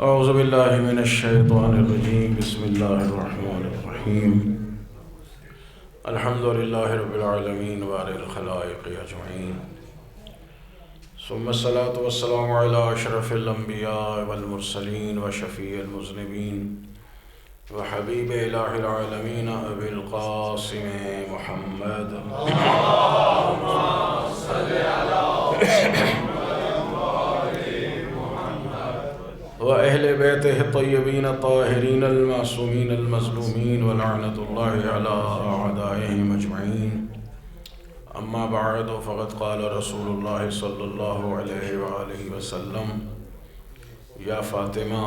اعوذ باللہ من الشیطان الرجیم بسم اللہ الرحمن الرحیم الحمد للہ رب العالمین وعلی الخلائق اجمعین ثم الصلاة والسلام علی اشرف الانبیاء والمرسلین وشفیع المذنبین وحبیب الہ العالمین ابی القاسم محمد اللہم صلی علی وأهل بيته الطيبين الطاهرين المعصومين المظلومين ولعنة الله على أعدائهم أجمعين. أما بعد فقد قال رسول الله صلى الله عليه وآله وسلم يا فاطمة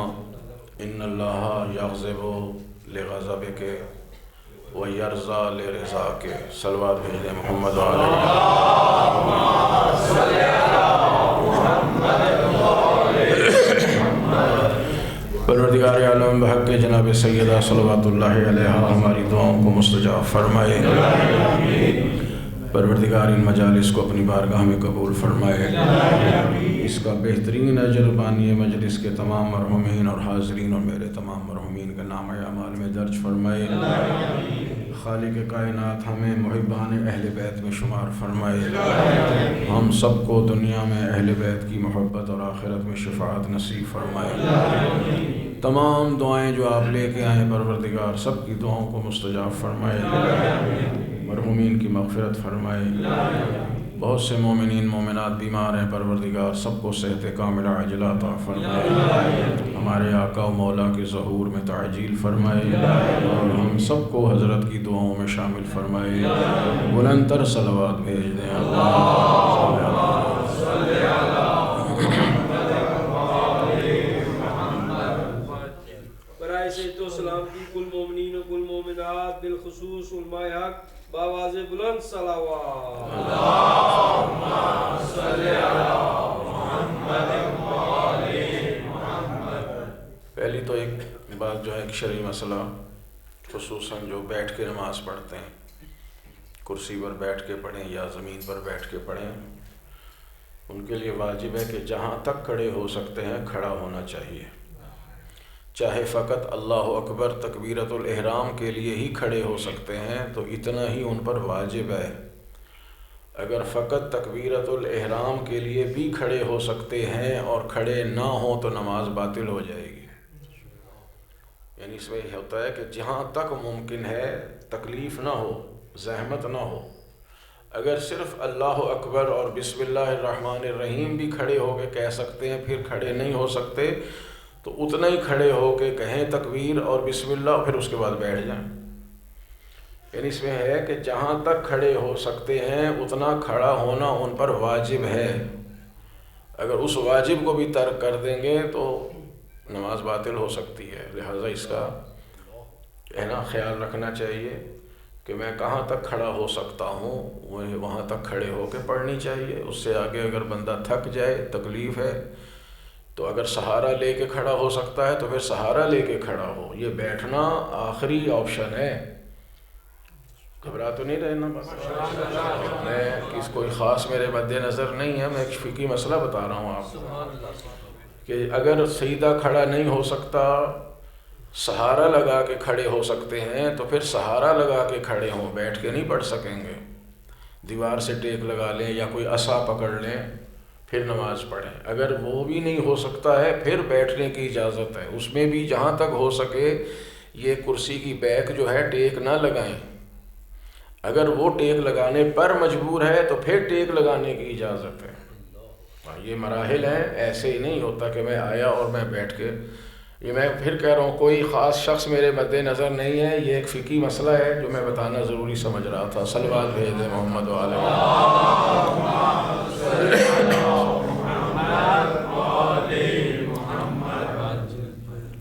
إن الله يغضب لغضبك ويرضى لرضاك. صلوات بھیجیں محمد پروردگار عالم بحق جناب سیدہ صلوات اللہ علیہ ہماری دعاؤں کو مستجاب فرمائے. پروردگار ان مجالس کو اپنی بارگاہ میں قبول فرمائے. اس کا بہترین اجر بانی مجلس کے تمام مرحومین اور حاضرین اور میرے تمام مرحومین کا نام اعمال میں درج فرمائے. خالق کائنات ہمیں محبان اہل بیت میں شمار فرمائے. ہم سب کو دنیا میں اہل بیت کی محبت اور آخرت میں شفاعت نصیب فرمائے. تمام دعائیں جو آپ لے کے آئیں پروردگار سب کی دعاؤں کو مستجاب فرمائے. مرحومین کی مغفرت فرمائے. بہت سے مومنین مومنات بیمار ہیں پروردگار سب کو صحت کاملہ عاجلہ عطا فرمائے. ہمارے آقا و مولا کے ظہور میں تعجیل فرمائے اور ہم سب کو حضرت کی دعاؤں میں شامل فرمائے. بلند تر صلوات بھیج دیں. برائے صحت و سلام کی کل مومنین و کل مومنات بالخصوص علماء حق باواز بلند صلوات. اللہم صلی علی محمد وآل محمد. پہلی تو ایک بات جو ہے ایک شرعی مسئلہ خصوصاً جو بیٹھ کے نماز پڑھتے ہیں کرسی پر بیٹھ کے پڑھیں یا زمین پر بیٹھ کے پڑھیں ان کے لیے واجب ہے کہ جہاں تک کھڑے ہو سکتے ہیں کھڑا ہونا چاہیے. چاہے فقط اللہ اکبر تکبیرۃ الاحرام کے لیے ہی کھڑے ہو سکتے ہیں تو اتنا ہی ان پر واجب ہے. اگر فقط تکبیرۃ الاحرام کے لیے بھی کھڑے ہو سکتے ہیں اور کھڑے نہ ہوں تو نماز باطل ہو جائے گی. یعنی اس میں یہ ہوتا ہے کہ جہاں تک ممکن ہے تکلیف نہ ہو زحمت نہ ہو. اگر صرف اللہ اکبر اور بسم اللہ الرحمن الرحیم بھی کھڑے ہو کے کہہ سکتے ہیں پھر کھڑے نہیں ہو سکتے تو اتنا ہی کھڑے ہو کے کہیں تکبیر اور بسم اللہ پھر اس کے بعد بیٹھ جائیں. یعنی اس میں ہے کہ جہاں تک کھڑے ہو سکتے ہیں اتنا کھڑا ہونا ان پر واجب ہے. اگر اس واجب کو بھی ترک کر دیں گے تو نماز باطل ہو سکتی ہے. لہٰذا اس کا خیال رکھنا چاہیے کہ میں کہاں تک کھڑا ہو سکتا ہوں وہاں تک کھڑے ہو کے پڑھنی چاہیے. اس سے آگے اگر بندہ تھک جائے تکلیف ہے تو اگر سہارا لے کے کھڑا ہو سکتا ہے تو پھر سہارا لے کے کھڑا ہو. یہ بیٹھنا آخری آپشن ہے. گھبرا تو نہیں رہنا. میں کوئی خاص میرے مد نظر نہیں ہے. میں ایک فقہی مسئلہ بتا رہا ہوں آپ کو کہ اگر سیدھا کھڑا نہیں ہو سکتا سہارا لگا کے کھڑے ہو سکتے ہیں تو پھر سہارا لگا کے کھڑے ہوں. بیٹھ کے نہیں پڑھ سکیں گے. دیوار سے ٹیک لگا لیں یا کوئی عصا پکڑ لیں پھر نماز پڑھیں. اگر وہ بھی نہیں ہو سکتا ہے پھر بیٹھنے کی اجازت ہے. اس میں بھی جہاں تک ہو سکے یہ کرسی کی بیک جو ہے ٹیک نہ لگائیں. اگر وہ ٹیک لگانے پر مجبور ہے تو پھر ٹیک لگانے کی اجازت ہے. یہ مراحل ہیں. ایسے ہی نہیں ہوتا کہ میں آیا اور میں بیٹھ کے. یہ میں پھر کہہ رہا ہوں کوئی خاص شخص میرے مد نظر نہیں ہے. یہ ایک فقہی مسئلہ ہے جو میں بتانا ضروری سمجھ رہا تھا. صلوات بھیج دیں محمد وآل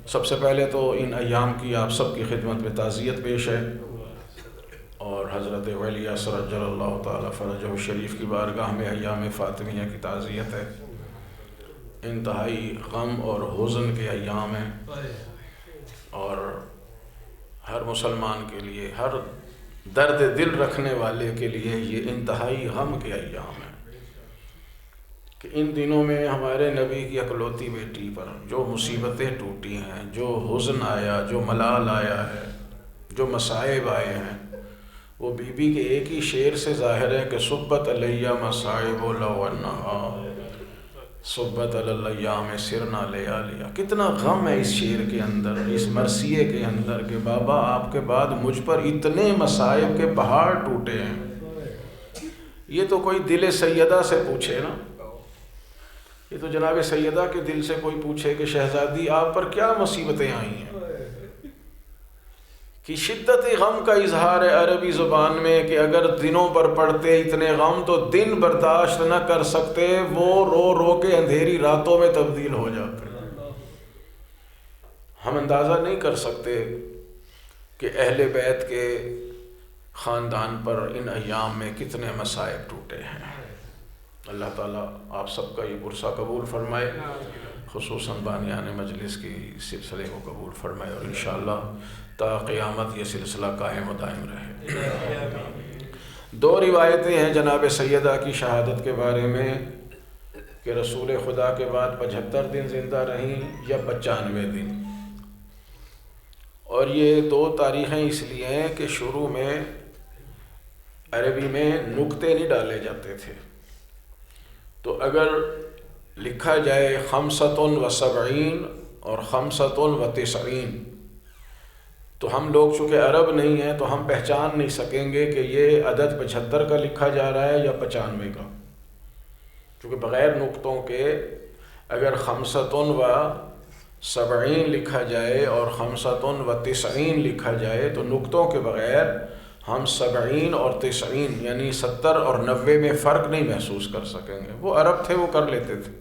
سب سے پہلے تو ان ایام کی آپ سب کی خدمت میں تعزیت پیش ہے اور حضرت ولی اثر عجل اللہ تعالیٰ فرجہ شریف کی بارگاہ میں ایام فاطمیہ کی تعزیت ہے. انتہائی غم اور حزن کے ایام ہیں اور ہر مسلمان کے لیے ہر درد دل رکھنے والے کے لیے یہ انتہائی غم کے ایام ہیں. کہ ان دنوں میں ہمارے نبی کی اکلوتی بیٹی پر جو مصیبتیں ٹوٹی ہیں، جو حزن آیا، جو ملال آیا ہے، جو مصائب آئے ہیں، وہ بی بی کے ایک ہی شعر سے ظاہر ہے کہ صبت علیہ مصائب لو انہا صبت الایام سرنا لیالیا۔ کتنا غم ہے اس شعر کے اندر، اس مرثیے کے اندر کہ بابا آپ کے بعد مجھ پر اتنے مصائب کے پہاڑ ٹوٹے ہیں۔ یہ تو کوئی دل سیدہ سے پوچھے نا، یہ تو جناب سیدہ کے دل سے کوئی پوچھے کہ شہزادی آپ پر کیا مصیبتیں آئی ہیں، کہ شدت غم کا اظہار ہے عربی زبان میں کہ اگر دنوں پر پڑتے اتنے غم تو دن برداشت نہ کر سکتے، وہ رو رو کے اندھیری راتوں میں تبدیل ہو جاتے۔ ہم اندازہ نہیں کر سکتے کہ اہل بیت کے خاندان پر ان ایام میں کتنے مصائب ٹوٹے ہیں۔ اللہ تعالیٰ آپ سب کا یہ پرسہ قبول فرمائے، خصوصاً بانیان مجلس کی سلسلے کو قبول فرمائے، اور انشاءاللہ تا قیامت یہ سلسلہ قائم و دائم رہے۔ دو روایتیں ہیں جناب سیدہ کی شہادت کے بارے میں کہ رسول خدا کے بعد 75 دن زندہ رہیں یا 95 دن، اور یہ دو تاریخیں اس لیے ہیں کہ شروع میں عربی میں نقطے نہیں ڈالے جاتے تھے، تو اگر لکھا جائے 75 اور 95 تو ہم لوگ چونکہ عرب نہیں ہیں تو ہم پہچان نہیں سکیں گے کہ یہ عدد 75 کا لکھا جا رہا ہے یا 95 کا، چونکہ بغیر نقطوں کے اگر 75 لکھا جائے اور 95 لکھا جائے تو نقطوں کے بغیر ہم 70 اور 90 یعنی 70 اور 90 میں فرق نہیں محسوس کر سکیں گے۔ وہ عرب تھے، وہ کر لیتے تھے،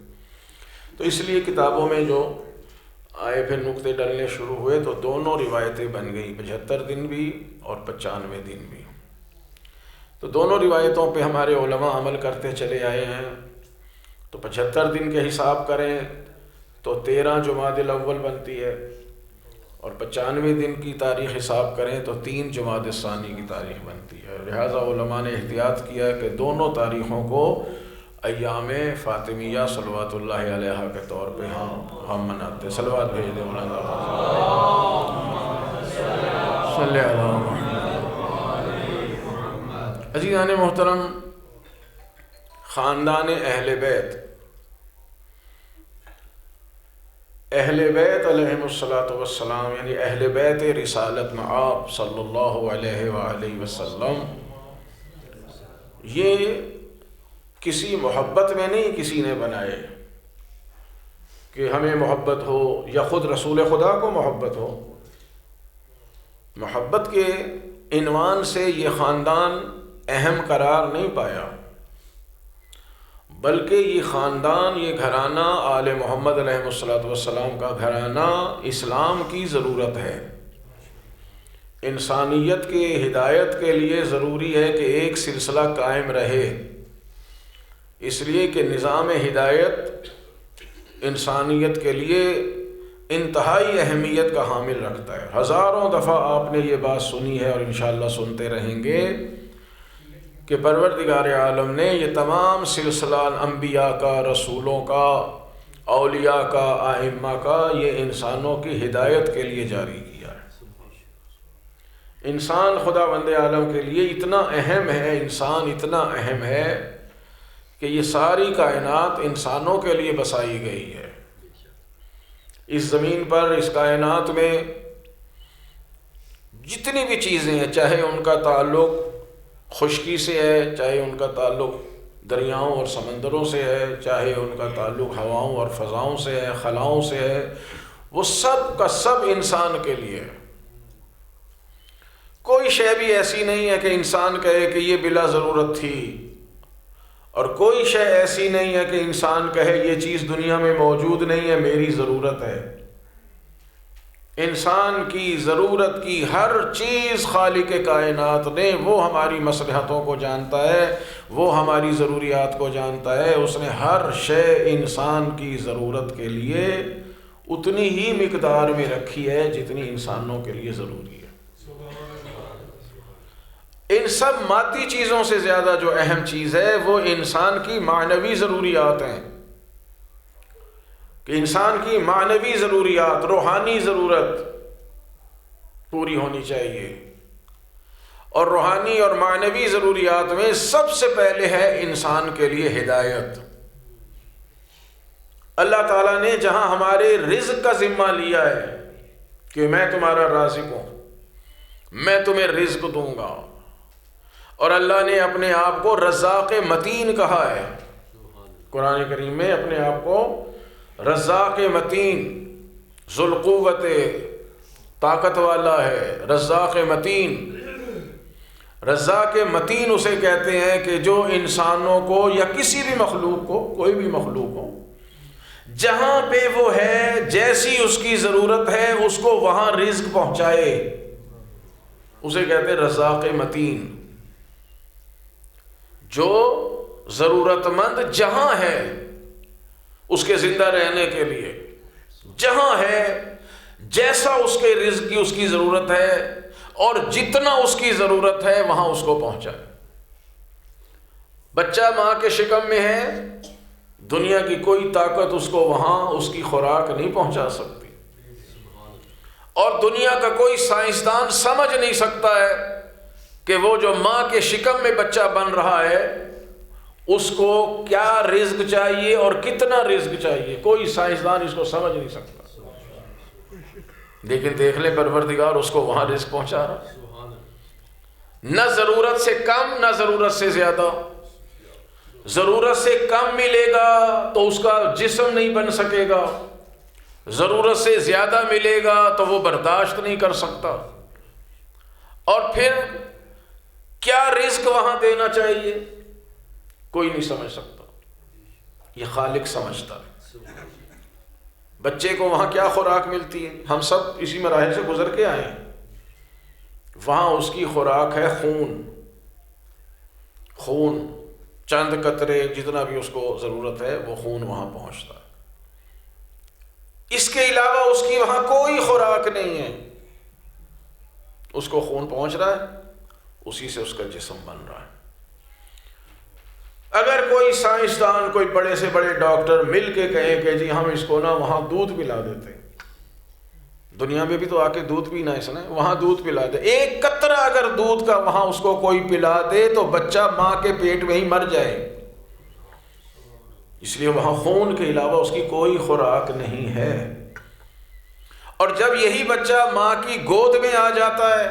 تو اس لیے کتابوں میں جو آئے پھر نقطے ڈلنے شروع ہوئے تو دونوں روایتیں بن گئی، 75 دن بھی اور 95 دن بھی۔ تو دونوں روایتوں پہ ہمارے علماء عمل کرتے چلے آئے ہیں۔ تو 75 دن کے حساب کریں تو 13 جمادی الاول بنتی ہے، اور 95 دن کی تاریخ حساب کریں تو 3 جمادی الثانی کی تاریخ بنتی ہے۔ لہٰذا علماء نے احتیاط کیا ہے کہ دونوں تاریخوں کو ایام فاطمیہ صلوات اللہ علیہ کے طور پہ ہم مناتے ہیں۔ صلوات بھیج دیں مولانا صلی اللہ علیہ وسلم۔ عزیزان محترم، خاندان اہل بیت علیہم الصلاۃ والسلام، یعنی اہل بیت رسالت میں آپ صلی اللہ علیہ وآلہ وسلم، یہ کسی محبت میں نہیں کسی نے بنائے کہ ہمیں محبت ہو یا خود رسول خدا کو محبت ہو۔ محبت کے عنوان سے یہ خاندان اہم قرار نہیں پایا، بلکہ یہ خاندان، یہ گھرانہ آل محمد علیہ الصلوۃ والسلام کا گھرانہ اسلام کی ضرورت ہے۔ انسانیت کے ہدایت کے لیے ضروری ہے کہ ایک سلسلہ قائم رہے، اس لیے کہ نظام ہدایت انسانیت کے لیے انتہائی اہمیت کا حامل رکھتا ہے۔ ہزاروں دفعہ آپ نے یہ بات سنی ہے اور انشاءاللہ سنتے رہیں گے کہ پروردگار عالم نے یہ تمام سلسلہ انبیاء کا، رسولوں کا، اولیاء کا، ائمہ کا، یہ انسانوں کی ہدایت کے لیے جاری کیا ہے۔ انسان خدا بند عالم کے لیے اتنا اہم ہے، انسان اتنا اہم ہے کہ یہ ساری کائنات انسانوں کے لیے بسائی گئی ہے۔ اس زمین پر، اس کائنات میں جتنی بھی چیزیں ہیں، چاہے ان کا تعلق خشکی سے ہے، چاہے ان کا تعلق دریاؤں اور سمندروں سے ہے، چاہے ان کا تعلق ہواؤں اور فضاؤں سے ہے، خلاؤں سے ہے، وہ سب کا سب انسان کے لیے ہے۔ کوئی شے بھی ایسی نہیں ہے کہ انسان کہے کہ یہ بلا ضرورت تھی، اور کوئی شے ایسی نہیں ہے کہ انسان کہے یہ چیز دنیا میں موجود نہیں ہے، میری ضرورت ہے۔ انسان کی ضرورت کی ہر چیز خالق کائنات نے، وہ ہماری مصلحتوں کو جانتا ہے، وہ ہماری ضروریات کو جانتا ہے، اس نے ہر شے انسان کی ضرورت کے لیے اتنی ہی مقدار میں رکھی ہے جتنی انسانوں کے لیے ضروری ہے۔ ان سب مادی چیزوں سے زیادہ جو اہم چیز ہے وہ انسان کی معنوی ضروریات ہیں، کہ انسان کی معنوی ضروریات، روحانی ضرورت پوری ہونی چاہیے۔ اور روحانی اور معنوی ضروریات میں سب سے پہلے ہے انسان کے لیے ہدایت۔ اللہ تعالیٰ نے جہاں ہمارے رزق کا ذمہ لیا ہے کہ میں تمہارا رازق ہوں، میں تمہیں رزق دوں گا، اور اللہ نے اپنے آپ کو رزاق متین کہا ہے، قرآن کریم میں اپنے آپ کو رزاق متین، ذوالقوت، طاقت والا ہے، رزاق متین۔ رزاق متین اسے کہتے ہیں کہ جو انسانوں کو یا کسی بھی مخلوق کو، کوئی بھی مخلوق ہو، جہاں پہ وہ ہے، جیسی اس کی ضرورت ہے، اس کو وہاں رزق پہنچائے، اسے کہتے ہیں رزاق متین۔ جو ضرورت مند جہاں ہے اس کے زندہ رہنے کے لیے، جہاں ہے، جیسا اس کے رزق کی اس کی ضرورت ہے، اور جتنا اس کی ضرورت ہے وہاں اس کو پہنچائے۔ بچہ ماں کے شکم میں ہے، دنیا کی کوئی طاقت اس کو وہاں اس کی خوراک نہیں پہنچا سکتی، اور دنیا کا کوئی سائنسدان سمجھ نہیں سکتا ہے کہ وہ جو ماں کے شکم میں بچہ بن رہا ہے اس کو کیا رزق چاہیے اور کتنا رزق چاہیے، کوئی سائنسدان اس کو سمجھ نہیں سکتا۔ لیکن دیکھ لیں پروردگار اس کو وہاں رزق پہنچا رہا، نہ ضرورت سے کم نہ ضرورت سے زیادہ۔ ضرورت سے کم ملے گا تو اس کا جسم نہیں بن سکے گا، ضرورت سے زیادہ ملے گا تو وہ برداشت نہیں کر سکتا، اور پھر کیا رزق وہاں دینا چاہیے کوئی نہیں سمجھ سکتا، یہ خالق سمجھتا ہے۔ بچے کو وہاں کیا خوراک ملتی ہے، ہم سب اسی مراحل سے گزر کے آئے ہیں۔ وہاں اس کی خوراک ہے خون، چند قطرے، جتنا بھی اس کو ضرورت ہے وہ خون وہاں پہنچتا ہے۔ اس کے علاوہ اس کی وہاں کوئی خوراک نہیں ہے، اس کو خون پہنچ رہا ہے، اسی سے اس کا جسم بن رہا ہے۔ اگر کوئی سائنسدان، کوئی بڑے سے بڑے ڈاکٹر مل کے کہیں کہ جی ہم اس کو نا وہاں دودھ پلا دیتے ہیں، دنیا میں بھی تو آ کے دودھ پینا اس نے، وہاں دودھ پلا دے، ایک قطرہ اگر دودھ کا وہاں اس کو کوئی پلا دے تو بچہ ماں کے پیٹ میں ہی مر جائے، اس لیے وہاں خون کے علاوہ اس کی کوئی خوراک نہیں ہے۔ اور جب یہی بچہ ماں کی گود میں آ جاتا ہے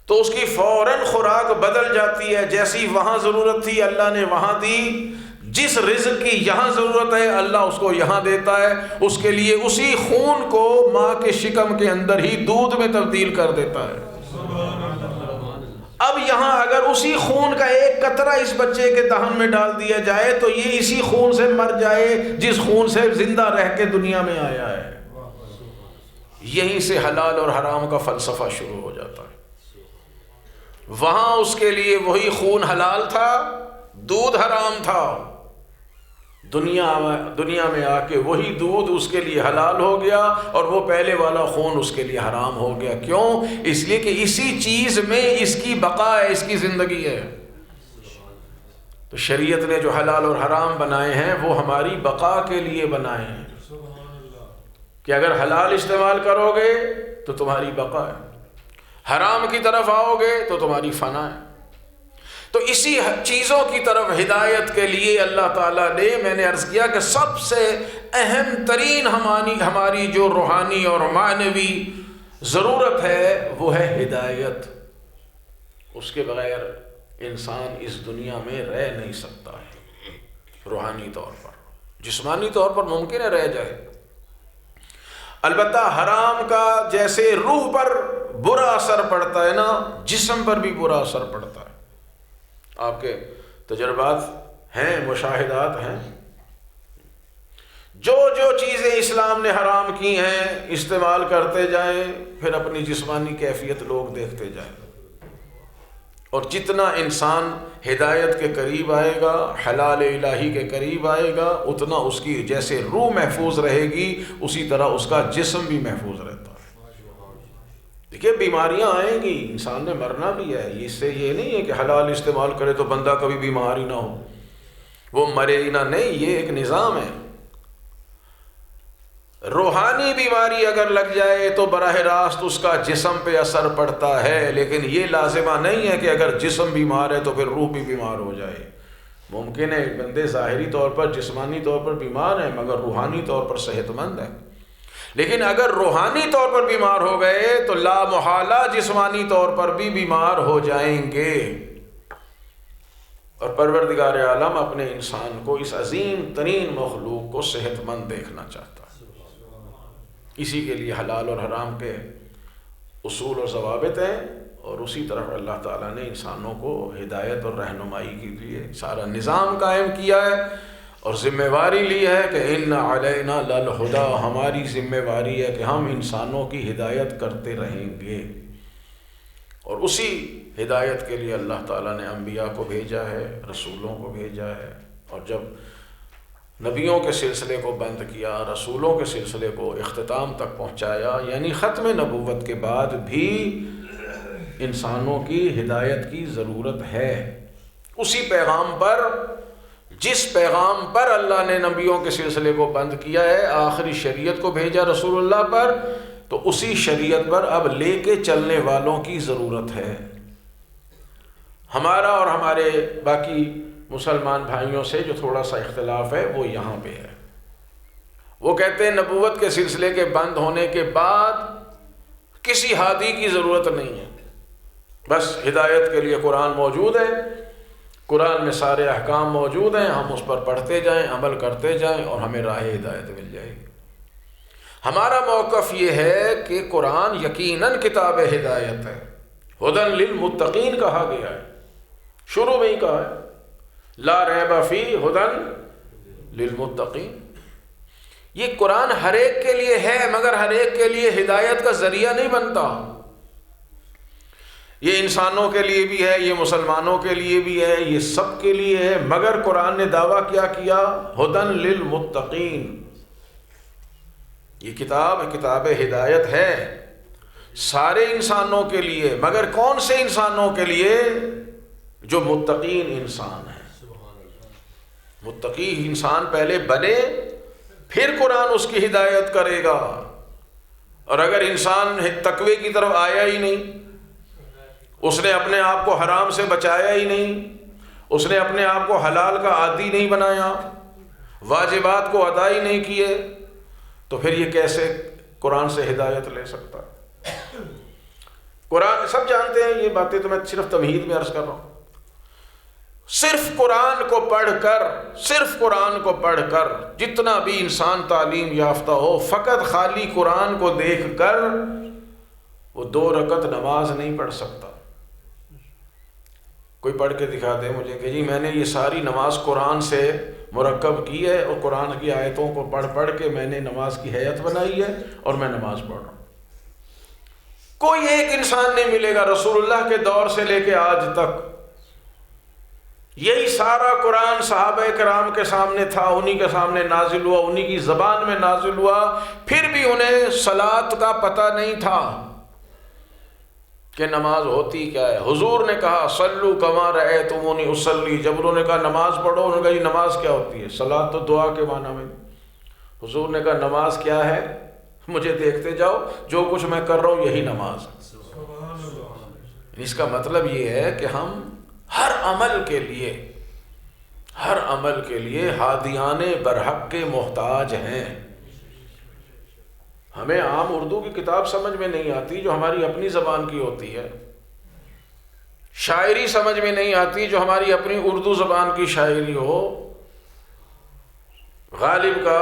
تو اس کی فوراً خوراک بدل جاتی ہے، جیسی وہاں ضرورت تھی اللہ نے وہاں دی، جس رزق کی یہاں ضرورت ہے اللہ اس کو یہاں دیتا ہے، اس کے لیے اسی خون کو ماں کے شکم کے اندر ہی دودھ میں تبدیل کر دیتا ہے۔ اب یہاں اگر اسی خون کا ایک قطرہ اس بچے کے دہن میں ڈال دیا جائے تو یہ اسی خون سے مر جائے جس خون سے زندہ رہ کے دنیا میں آیا ہے۔ یہیں سے حلال اور حرام کا فلسفہ شروع ہو جاتا ہے۔ وہاں اس کے لیے وہی خون حلال تھا، دودھ حرام تھا، دنیا میں آ کے وہی دودھ اس کے لیے حلال ہو گیا، اور وہ پہلے والا خون اس کے لیے حرام ہو گیا۔ کیوں؟ اس لیے کہ اسی چیز میں اس کی بقا ہے، اس کی زندگی ہے۔ تو شریعت نے جو حلال اور حرام بنائے ہیں وہ ہماری بقا کے لیے بنائے ہیں، کہ اگر حلال استعمال کرو گے تو تمہاری بقا ہے، حرام کی طرف آؤ گے تو تمہاری فنا ہے۔ تو اسی چیزوں کی طرف ہدایت کے لیے اللہ تعالیٰ نے، میں نے عرض کیا کہ سب سے اہم ترین ہماری جو روحانی اور معنوی ضرورت ہے وہ ہے ہدایت۔ اس کے بغیر انسان اس دنیا میں رہ نہیں سکتا ہے، روحانی طور پر، جسمانی طور پر ممکن ہے رہ جائے، البتہ حرام کا جیسے روح پر برا اثر پڑتا ہے نا، جسم پر بھی برا اثر پڑتا ہے۔ آپ کے تجربات ہیں، مشاہدات ہیں، جو چیزیں اسلام نے حرام کی ہیں استعمال کرتے جائیں، پھر اپنی جسمانی کیفیت لوگ دیکھتے جائیں، اور جتنا انسان ہدایت کے قریب آئے گا، حلال الہی کے قریب آئے گا، اتنا اس کی جیسے روح محفوظ رہے گی اسی طرح اس کا جسم بھی محفوظ رہتا ہے۔ دیکھیے بیماریاں آئیں گی، انسان نے مرنا بھی ہے، اس سے یہ نہیں ہے کہ حلال استعمال کرے تو بندہ کبھی بیمار ہی نہ ہو، وہ مرے ہی نہ، نہیں، یہ ایک نظام ہے۔ روحانی بیماری اگر لگ جائے تو براہ راست اس کا جسم پہ اثر پڑتا ہے، لیکن یہ لازمہ نہیں ہے کہ اگر جسم بیمار ہے تو پھر روح بھی بیمار ہو جائے۔ ممکن ہے بندے ظاہری طور پر جسمانی طور پر بیمار ہیں مگر روحانی طور پر صحت مند ہیں، لیکن اگر روحانی طور پر بیمار ہو گئے تو لا محالہ جسمانی طور پر بھی بیمار ہو جائیں گے۔ اور پروردگار عالم اپنے انسان کو، اس عظیم ترین مخلوق کو صحت مند دیکھنا چاہتا ہے۔ اسی کے لیے حلال اور حرام کے اصول اور ضوابط ہیں، اور اسی طرح اللہ تعالیٰ نے انسانوں کو ہدایت اور رہنمائی کے لیے سارا نظام قائم کیا ہے اور ذمہ داری لی ہے کہ ان علینا للہدی، ہماری ذمہ داری ہے کہ ہم انسانوں کی ہدایت کرتے رہیں گے۔ اور اسی ہدایت کے لیے اللہ تعالیٰ نے انبیاء کو بھیجا ہے، رسولوں کو بھیجا ہے، اور جب نبیوں کے سلسلے کو بند کیا، رسولوں کے سلسلے کو اختتام تک پہنچایا، یعنی ختم نبوت کے بعد بھی انسانوں کی ہدایت کی ضرورت ہے۔ اسی پیغام پر، جس پیغام پر اللہ نے نبیوں کے سلسلے کو بند کیا ہے، آخری شریعت کو بھیجا رسول اللہ پر، تو اسی شریعت پر اب لے کے چلنے والوں کی ضرورت ہے۔ ہمارا اور ہمارے باقی مسلمان بھائیوں سے جو تھوڑا سا اختلاف ہے وہ یہاں پہ ہے، وہ کہتے ہیں نبوت کے سلسلے کے بند ہونے کے بعد کسی ہادی کی ضرورت نہیں ہے، بس ہدایت کے لیے قرآن موجود ہے، قرآن میں سارے احکام موجود ہیں، ہم اس پر پڑھتے جائیں، عمل کرتے جائیں اور ہمیں راہ ہدایت مل جائے گی۔ ہمارا موقف یہ ہے کہ قرآن یقیناً کتاب ہدایت ہے، ہدی للمتقین کہا گیا ہے، شروع میں ہی کہا ہے لا ریب فی ہدی للمتقین۔ یہ قرآن ہر ایک کے لیے ہے مگر ہر ایک کے لیے ہدایت کا ذریعہ نہیں بنتا۔ یہ انسانوں کے لیے بھی ہے، یہ مسلمانوں کے لیے بھی ہے، یہ سب کے لیے ہے، مگر قرآن نے دعویٰ کیا ہدی للمتقین۔ یہ کتاب ہدایت ہے سارے انسانوں کے لیے، مگر کون سے انسانوں کے لیے؟ جو متقین انسان ہیں۔ متقی انسان پہلے بنے پھر قرآن اس کی ہدایت کرے گا، اور اگر انسان تقوی کی طرف آیا ہی نہیں، اس نے اپنے آپ کو حرام سے بچایا ہی نہیں، اس نے اپنے آپ کو حلال کا عادی نہیں بنایا، واجبات کو ادا ہی نہیں کیے، تو پھر یہ کیسے قرآن سے ہدایت لے سکتا؟ قرآن سب جانتے ہیں یہ باتیں، تو میں صرف تمہید میں عرض کر رہا ہوں۔ صرف قرآن کو پڑھ کر جتنا بھی انسان تعلیم یافتہ ہو، فقط خالی قرآن کو دیکھ کر وہ 2 رکعت نماز نہیں پڑھ سکتا۔ کوئی پڑھ کے دکھا دے مجھے کہ جی میں نے یہ ساری نماز قرآن سے مرکب کی ہے اور قرآن کی آیتوں کو پڑھ کے میں نے نماز کی ہیئت بنائی ہے اور میں نماز پڑھ رہا ہوں۔ کوئی ایک انسان نہیں ملے گا رسول اللہ کے دور سے لے کے آج تک۔ یہی سارا قرآن صحابہ کرام کے سامنے تھا، انہی کے سامنے نازل ہوا، انہی کی زبان میں نازل ہوا، پھر بھی انہیں صلاۃ کا پتہ نہیں تھا کہ نماز ہوتی کیا ہے۔ حضور نے کہا صلو کما رأیتمونی اصلی، جب انہوں نے کہا نماز پڑھو، انہوں نے کہا یہ نماز کیا ہوتی ہے؟ صلاۃ تو دعا کے معنی میں۔ حضور نے کہا نماز کیا ہے؟ مجھے دیکھتے جاؤ، جو کچھ میں کر رہا ہوں یہی نماز ہے۔ اس کا مطلب یہ ہے کہ ہم ہر عمل کے لیے ہادیان برحق کے محتاج ہیں۔ ہمیں عام اردو کی کتاب سمجھ میں نہیں آتی جو ہماری اپنی زبان کی ہوتی ہے، شاعری سمجھ میں نہیں آتی جو ہماری اپنی اردو زبان کی شاعری ہو، غالب کا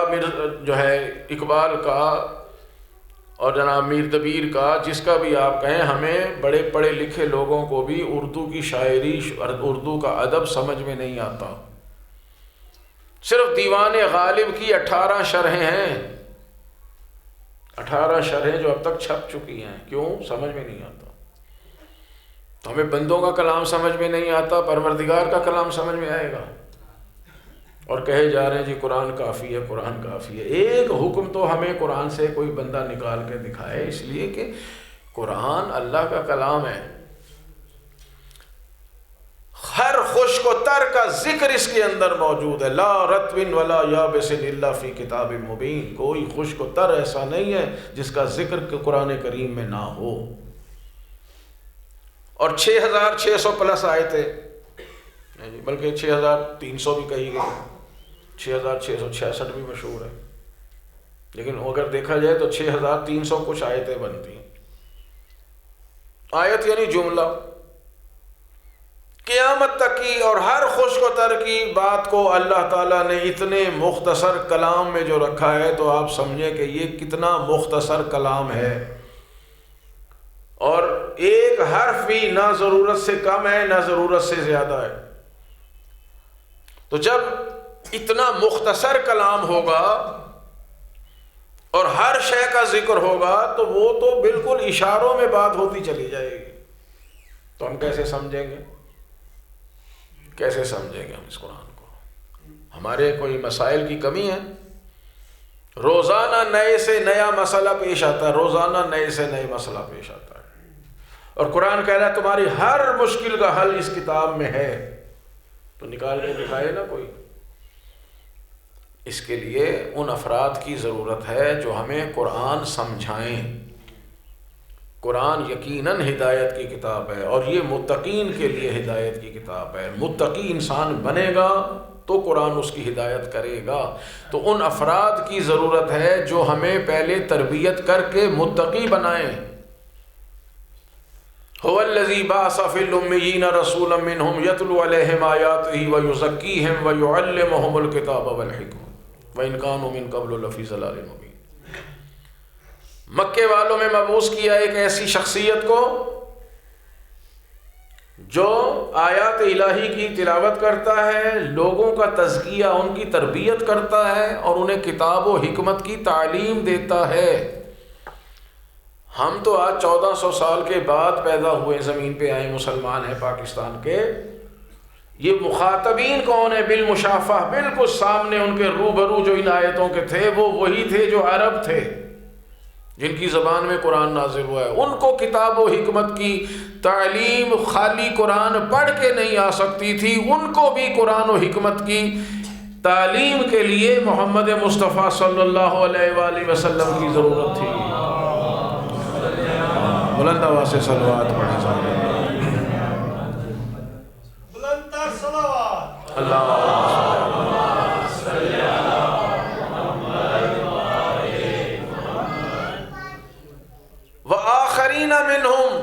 جو ہے اقبال کا اور جناب میر دبیر کا، جس کا بھی آپ کہیں، ہمیں بڑے پڑھے لکھے لوگوں کو بھی اردو کی شاعری، اردو کا ادب سمجھ میں نہیں آتا۔ صرف دیوان غالب کی 18 شرحیں ہیں، 18 شرحیں جو اب تک چھپ چکی ہیں۔ کیوں؟ سمجھ میں نہیں آتا۔ تو ہمیں بندوں کا کلام سمجھ میں نہیں آتا، پروردگار کا کلام سمجھ میں آئے گا؟ اور کہے جا رہے ہیں جی قرآن کافی ہے، قرآن کافی ہے۔ ایک حکم تو ہمیں قرآن سے کوئی بندہ نکال کے دکھائے، اس لیے کہ قرآن اللہ کا کلام ہے، ہر خشک و تر کا ذکر اس کے اندر موجود ہے. لا رطب ولا یابس الا فی کتاب مبین، کوئی خشک و تر ایسا نہیں ہے جس کا ذکر قرآن کریم میں نہ ہو. اور 6600 پلس آئے تھے، بلکہ 6300 بھی کہی گئی، 6666 بھی مشہور ہے، لیکن اگر دیکھا جائے تو 6300 کچھ آیتیں بنتی ہیں. آیت یعنی جملہ، قیامت تک کی اور ہر خشک و تر کی بات کو اللہ تعالیٰ نے اتنے مختصر کلام میں جو رکھا ہے، تو آپ سمجھیں کہ یہ کتنا مختصر کلام ہے. اور ایک حرف بھی نہ ضرورت سے کم ہے نہ ضرورت سے زیادہ ہے. تو جب اتنا مختصر کلام ہوگا اور ہر شے کا ذکر ہوگا تو وہ تو بالکل اشاروں میں بات ہوتی چلی جائے گی. تو ہم کیسے سمجھیں گے؟ کیسے سمجھیں گے ہم اس قرآن کو؟ ہمارے کوئی مسائل کی کمی ہے؟ روزانہ نئے سے نیا مسئلہ پیش آتا ہے، روزانہ نئے سے نئے مسئلہ پیش آتا ہے، اور قرآن کہہ رہا ہے تمہاری ہر مشکل کا حل اس کتاب میں ہے، تو نکال کے دکھائے نا کوئی. اس کے لیے ان افراد کی ضرورت ہے جو ہمیں قرآن سمجھائیں. قرآن یقیناً ہدایت کی کتاب ہے، اور یہ متقین کے لیے ہدایت کی کتاب ہے. متقی انسان بنے گا تو قرآن اس کی ہدایت کرے گا. تو ان افراد کی ضرورت ہے جو ہمیں پہلے تربیت کر کے متقی بنائیں. هو الذی بعث فی الامیین رسولا منہم یتلو علیہم آیاتہ ویزکیہم ویعلمہم الکتاب والحکمہ وَإِن كَانُوا مِن قَبْلُ لَفِي ضَلَالٍ مُبِينٍ. مکے والوں میں مبعوث کیا ایک ایسی شخصیت کو جو آیات الہی کی تلاوت کرتا ہے، لوگوں کا تزکیہ، ان کی تربیت کرتا ہے، اور انہیں کتاب و حکمت کی تعلیم دیتا ہے. ہم تو آج 1400 سال کے بعد پیدا ہوئے، زمین پہ آئے، مسلمان ہیں پاکستان کے. یہ مخاطبین کون ہیں؟ بالمشافہ، بالکل سامنے ان کے روبرو جو ان آیتوں کے تھے وہ وہی تھے جو عرب تھے، جن کی زبان میں قرآن نازل ہوا ہے. ان کو کتاب و حکمت کی تعلیم خالی قرآن پڑھ کے نہیں آ سکتی تھی، ان کو بھی قرآن و حکمت کی تعلیم کے لیے محمد مصطفیٰ صلی اللہ علیہ وآلہ وسلم کی ضرورت تھی. بلند آواز سے صلوات پڑھیں سارے. اللہ وآخرین منہم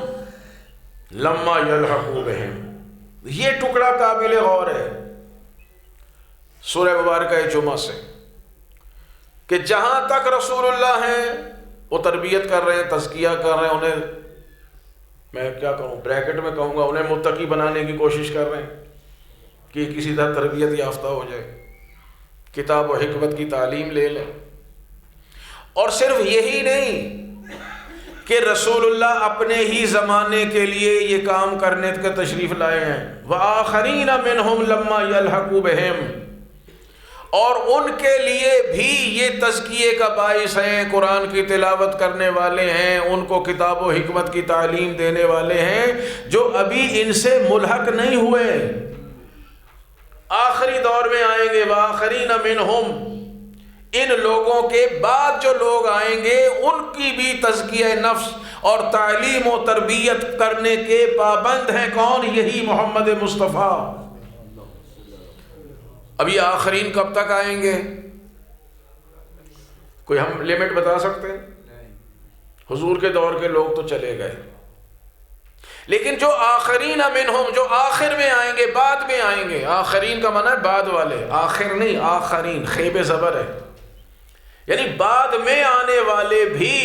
لما یلحقوا بہم. یہ ٹکڑا قابل غور ہے سورہ مبارکہ جمعہ سے، کہ جہاں تک رسول اللہ ہیں وہ تربیت کر رہے ہیں، تزکیہ کر رہے ہیں، انہیں میں کیا کہوں، بریکٹ میں کہوں گا، انہیں متقی بنانے کی کوشش کر رہے ہیں کہ کسی طرح تربیت یافتہ ہو جائے، کتاب و حکمت کی تعلیم لے لیں. اور صرف یہی نہیں کہ رسول اللہ اپنے ہی زمانے کے لیے یہ کام کرنے کا تشریف لائے ہیں. وآخرین منہم لما یلحقوا بہم، اور ان کے لیے بھی یہ تزکیے کا باعث ہیں، قرآن کی تلاوت کرنے والے ہیں، ان کو کتاب و حکمت کی تعلیم دینے والے ہیں جو ابھی ان سے ملحق نہیں ہوئے، آخری دور میں آئیں گے. وآخرین منہم، ان لوگوں کے بعد جو لوگ آئیں گے ان کی بھی تزکیہ نفس اور تعلیم و تربیت کرنے کے پابند ہیں. کون؟ یہی محمد مصطفیٰ. اب یہ آخرین کب تک آئیں گے؟ کوئی ہم لمٹ بتا سکتے ہیں؟ حضور کے دور کے لوگ تو چلے گئے، لیکن جو آخرین منہم، جو آخر میں آئیں گے، بعد میں آئیں گے. آخرین کا معنی ہے بعد والے، آخر نہیں، آخرین خیب زبر ہے، یعنی بعد میں آنے والے بھی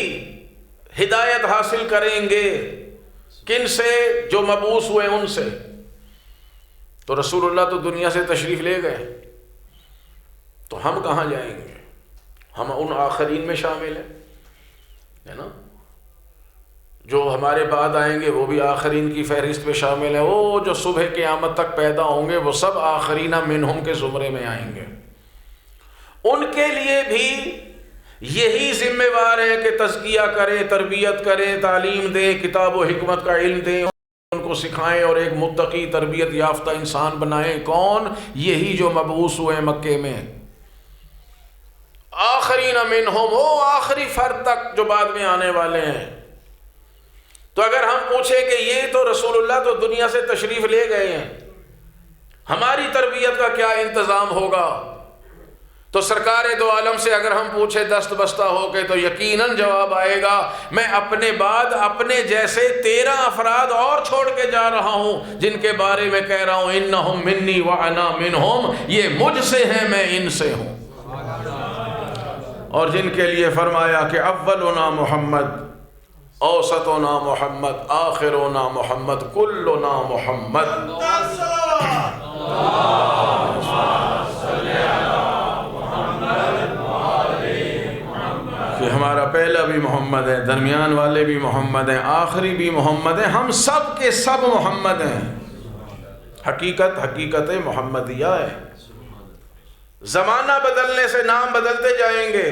ہدایت حاصل کریں گے. کن سے؟ جو مبعوث ہوئے ان سے. تو رسول اللہ تو دنیا سے تشریف لے گئے، تو ہم کہاں جائیں گے؟ ہم ان آخرین میں شامل ہیں، ہے نا. جو ہمارے بعد آئیں گے وہ بھی آخرین کی فہرست میں شامل ہیں. وہ جو صبح قیامت تک پیدا ہوں گے وہ سب آخرین منہم کے زمرے میں آئیں گے. ان کے لیے بھی یہی ذمہ وار ہے کہ تزکیہ کرے، تربیت کرے، تعلیم دے، کتاب و حکمت کا علم دیں، ان کو سکھائیں اور ایک متقی تربیت یافتہ انسان بنائیں۔ کون؟ یہی جو مبعوث ہوئے مکے میں، آخرین منہم، وہ آخری فرد تک جو بعد میں آنے والے ہیں۔ تو اگر ہم پوچھیں کہ یہ تو رسول اللہ تو دنیا سے تشریف لے گئے ہیں، ہماری تربیت کا کیا انتظام ہوگا؟ تو سرکار دو عالم سے اگر ہم پوچھیں دست بستہ ہو کے تو یقیناً جواب آئے گا، میں اپنے بعد اپنے جیسے 13 افراد اور چھوڑ کے جا رہا ہوں، جن کے بارے میں کہہ رہا ہوں انہم منی وانا منہم، یہ مجھ سے ہیں، میں ان سے ہوں۔ اور جن کے لیے فرمایا کہ اولنا محمد، اوسطنا محمد، آخرنا محمد، کلنا محمد۔ کہ ہمارا پہلا بھی محمد ہے، درمیان والے بھی محمد ہیں، آخری بھی محمد ہیں، ہم سب کے سب محمد ہیں۔ حقیقت محمدیہ ہے۔ زمانہ بدلنے سے نام بدلتے جائیں گے،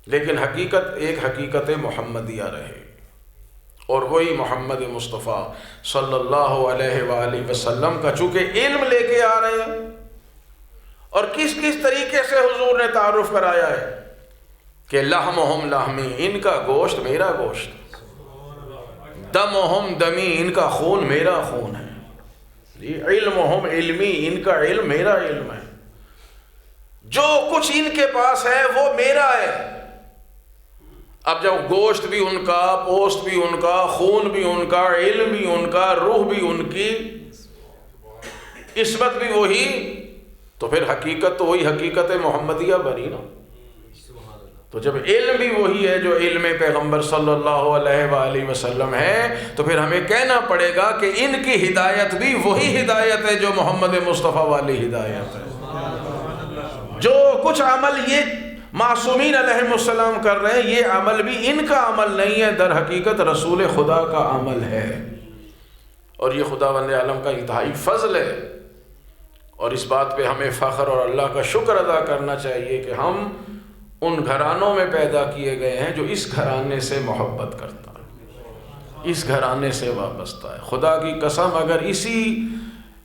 لیکن ایک حقیقت محمدیہ رہے، اور وہی محمد مصطفیٰ صلی اللہ علیہ وآلہ وسلم کا چونکہ علم لے کے آ رہے ہیں، اور کس طریقے سے حضور نے تعارف کرایا ہے کہ لحمہم لحمی، ان کا گوشت میرا گوشت، دمہم دمی، ان کا خون میرا خون ہے، علمہم علمی، ان کا علم میرا علم ہے، جو کچھ ان کے پاس ہے وہ میرا ہے۔ اب جب گوشت بھی ان کا، پوست بھی ان کا، خون بھی ان کا، علم بھی ان کا، روح بھی ان کی، عصمت بھی وہی، تو پھر حقیقت تو وہی حقیقت محمدیہ بنی نا۔ تو جب علم بھی وہی ہے جو علم پیغمبر صلی اللہ علیہ وآلہ وسلم ہے، تو پھر ہمیں کہنا پڑے گا کہ ان کی ہدایت بھی وہی ہدایت ہے جو محمد مصطفیٰ والی ہدایت ہے۔ جو کچھ عمل یہ معصومین علیہ السلام کر رہے ہیں، یہ عمل بھی ان کا عمل نہیں ہے، در حقیقت رسول خدا کا عمل ہے، اور یہ خداوند عالم کا انتہائی فضل ہے، اور اس بات پہ ہمیں فخر اور اللہ کا شکر ادا کرنا چاہیے کہ ہم ان گھرانوں میں پیدا کیے گئے ہیں جو اس گھرانے سے محبت کرتا ہے، اس گھرانے سے وابستہ ہے۔ خدا کی قسم، اگر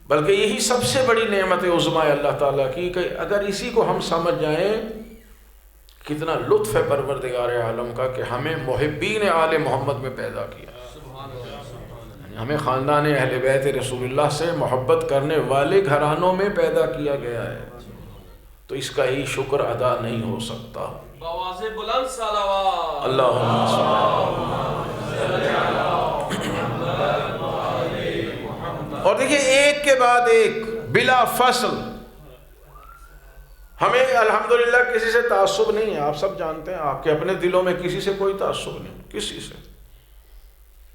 بلکہ یہی سب سے بڑی نعمت عظمیٰ اللہ تعالیٰ کی کہ اگر اسی کو ہم سمجھ جائیں، کتنا لطف ہے پروردگار عالم کا کہ ہمیں محبین آل محمد میں پیدا کیا، ہمیں خاندان اہل بیت رسول اللہ سے محبت کرنے والے گھرانوں میں پیدا کیا گیا ہے، تو اس کا ہی شکر ادا نہیں ہو سکتا۔ بآواز بلند صلوات اللہم صلی اور دیکھیے ایک کے بعد ایک بلا فصل، ہمیں الحمدللہ کسی سے تعصب نہیں ہے، آپ سب جانتے ہیں، آپ کے اپنے دلوں میں کسی سے کوئی تعصب نہیں، کسی سے،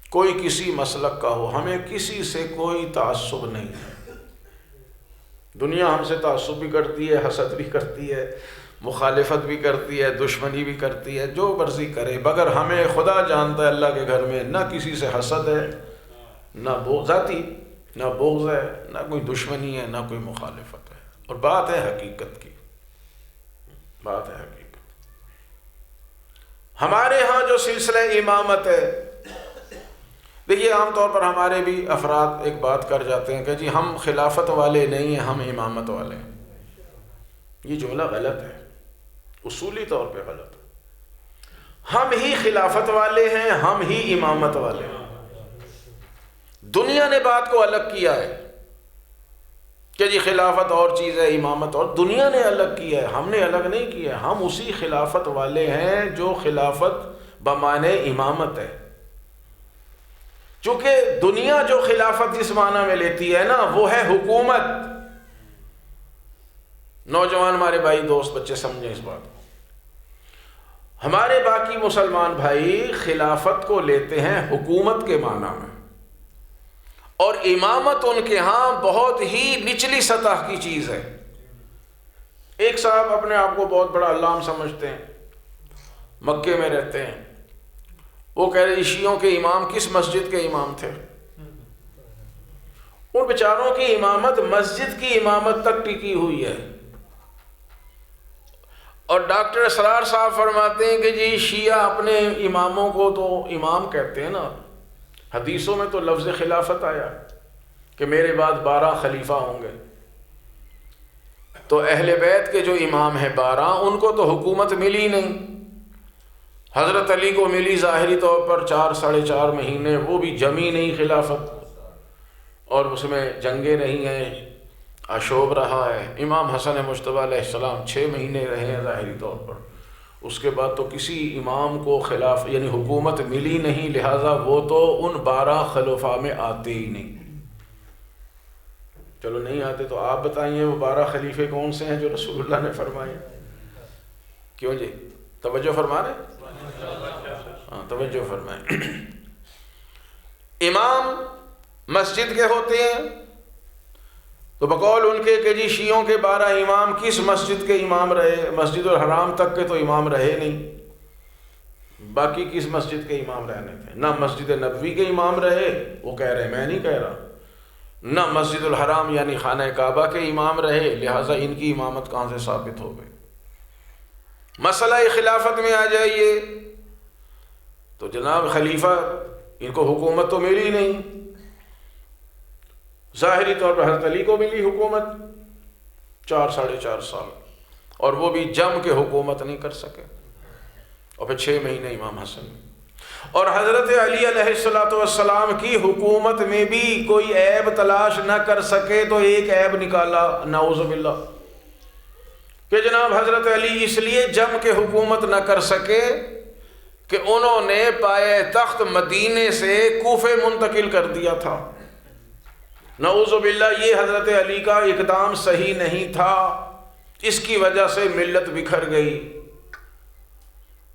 کوئی کسی مسلک کا ہو، ہمیں کسی سے کوئی تعصب نہیں ہے۔ دنیا ہم سے تعصب بھی کرتی ہے، حسد بھی کرتی ہے، مخالفت بھی کرتی ہے، دشمنی بھی کرتی ہے، جو مرضی کرے، مگر ہمیں خدا جانتا ہے اللہ کے گھر میں نہ کسی سے حسد ہے، نہ ذاتی، نہ بغض ہے، نہ کوئی دشمنی ہے، نہ کوئی مخالفت ہے، اور بات ہے حقیقت کی، بات ہے حقیقت۔ ہمارے ہاں جو سلسلہ امامت ہے، دیکھیے عام طور پر ہمارے بھی افراد ایک بات کر جاتے ہیں کہ جی ہم خلافت والے نہیں ہیں، ہم امامت والے ہیں۔ یہ جملہ غلط ہے، اصولی طور پہ غلط ہے۔ ہم ہی خلافت والے ہیں، ہم ہی امامت والے ہیں۔ دنیا نے بات کو الگ کیا ہے کہ جی خلافت اور چیز ہے، امامت اور، دنیا نے الگ کیا ہے، ہم نے الگ نہیں کیا ہے۔ ہم اسی خلافت والے ہیں جو خلافت بمعنی امامت ہے، چونکہ دنیا جو خلافت جس معنی میں لیتی ہے نا وہ ہے حکومت۔ نوجوان ہمارے بھائی دوست بچے سمجھیں اس بات کو، ہمارے باقی مسلمان بھائی خلافت کو لیتے ہیں حکومت کے معنی میں، اور امامت ان کے ہاں بہت ہی نچلی سطح کی چیز ہے۔ ایک صاحب اپنے آپ کو بہت بڑا علام سمجھتے ہیں، مکے میں رہتے ہیں، وہ کہہ رہے شیعوں کے امام کس مسجد کے امام تھے؟ ان بیچاروں کی امامت مسجد کی امامت تک ٹکی ہوئی ہے، اور ڈاکٹر اسرار صاحب فرماتے ہیں کہ جی شیعہ اپنے اماموں کو تو امام کہتے ہیں نا، حدیثوں میں تو لفظ خلافت آیا کہ میرے بعد 12 خلیفہ ہوں گے، تو اہل بیت کے جو امام ہیں 12 ان کو تو حکومت ملی نہیں، حضرت علی کو ملی ظاہری طور پر 4 ساڑھے 4 مہینے، وہ بھی جمی نہیں خلافت، اور اس میں جنگیں رہی ہیں، عشوب رہا ہے۔ امام حسن مجتبی علیہ السلام 6 مہینے رہے ہیں ظاہری طور پر، اس کے بعد تو کسی امام کو خلاف یعنی حکومت ملی نہیں، لہٰذا وہ تو ان 12 خلفاء میں آتے ہی نہیں۔ چلو نہیں آتے تو آپ بتائیے وہ 12 خلیفے کون سے ہیں جو رسول اللہ نے فرمائے؟ کیوں جی توجہ فرما رہے؟ ہاں توجہ فرمائیں۔ امام مسجد کے ہوتے ہیں تو بقول ان کے کہ جی شیعوں کے 12 امام کس مسجد کے امام رہے؟ مسجد الحرام تک کے تو امام رہے نہیں، باقی کس مسجد کے امام رہنے تھے؟ نہ مسجد نبوی کے امام رہے، وہ کہہ رہے ہیں میں نہیں کہہ رہا، نہ مسجد الحرام یعنی خانہ کعبہ کے امام رہے، لہٰذا ان کی امامت کہاں سے ثابت ہو گئی؟ مسئلہ خلافت میں آ جائیے تو جناب خلیفہ ان کو حکومت تو ملی نہیں، ظاہری طور پر حضرت علی کو ملی حکومت 4 ساڑھے 4 سال، اور وہ بھی جم کے حکومت نہیں کر سکے، اور پھر 6 مہینے امام حسن، اور حضرت علی علیہ السلام کی حکومت میں بھی کوئی عیب تلاش نہ کر سکے تو ایک عیب نکالا نعوذ باللہ کہ جناب حضرت علی اس لیے جم کے حکومت نہ کر سکے کہ انہوں نے پائے تخت مدینے سے کوفے منتقل کر دیا تھا۔ نعوذ باللہ یہ حضرت علی کا اقدام صحیح نہیں تھا، اس کی وجہ سے ملت بکھر گئی۔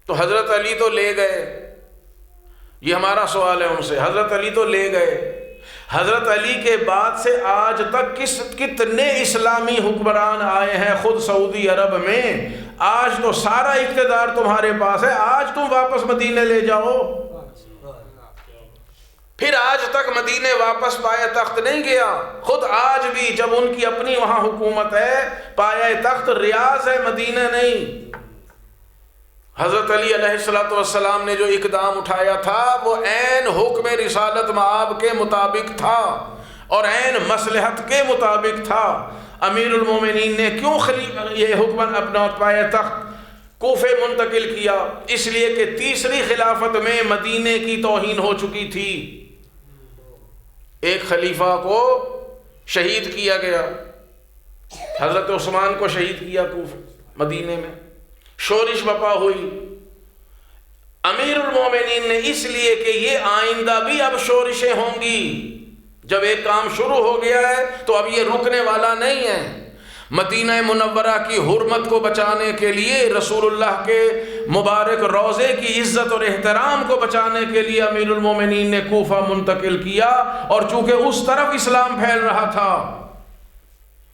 تو حضرت علی تو لے گئے، یہ ہمارا سوال ہے ان سے، حضرت علی تو لے گئے، حضرت علی کے بعد سے آج تک کتنے اسلامی حکمران آئے ہیں خود سعودی عرب میں، آج تو سارا اقتدار تمہارے پاس ہے، آج تم واپس مدینے لے جاؤ۔ پھر آج تک مدینے واپس پائے تخت نہیں گیا، خود آج بھی جب ان کی اپنی وہاں حکومت ہے پائے تخت ریاض ہے، مدینہ نہیں۔ حضرت علی علیہ السلام نے جو اقدام اٹھایا تھا وہ عین حکم رسالت مآب کے مطابق تھا اور عین مصلحت کے مطابق تھا۔ امیر المومنین نے کیوں یہ حکم اپنا پائے تخت کوفے منتقل کیا؟ اس لیے کہ تیسری خلافت میں مدینے کی توہین ہو چکی تھی، ایک خلیفہ کو شہید کیا گیا، حضرت عثمان کو شہید کیا مدینے میں، شورش بپا ہوئی۔ امیر المومنین نے اس لیے کہ یہ آئندہ بھی اب شورشیں ہوں گی، جب ایک کام شروع ہو گیا ہے تو اب یہ رکنے والا نہیں ہے، مدینہ منورہ کی حرمت کو بچانے کے لیے، رسول اللہ کے مبارک روضے کی عزت اور احترام کو بچانے کے لیے امیر المومنین نے کوفہ منتقل کیا، اور چونکہ اس طرف اسلام پھیل رہا تھا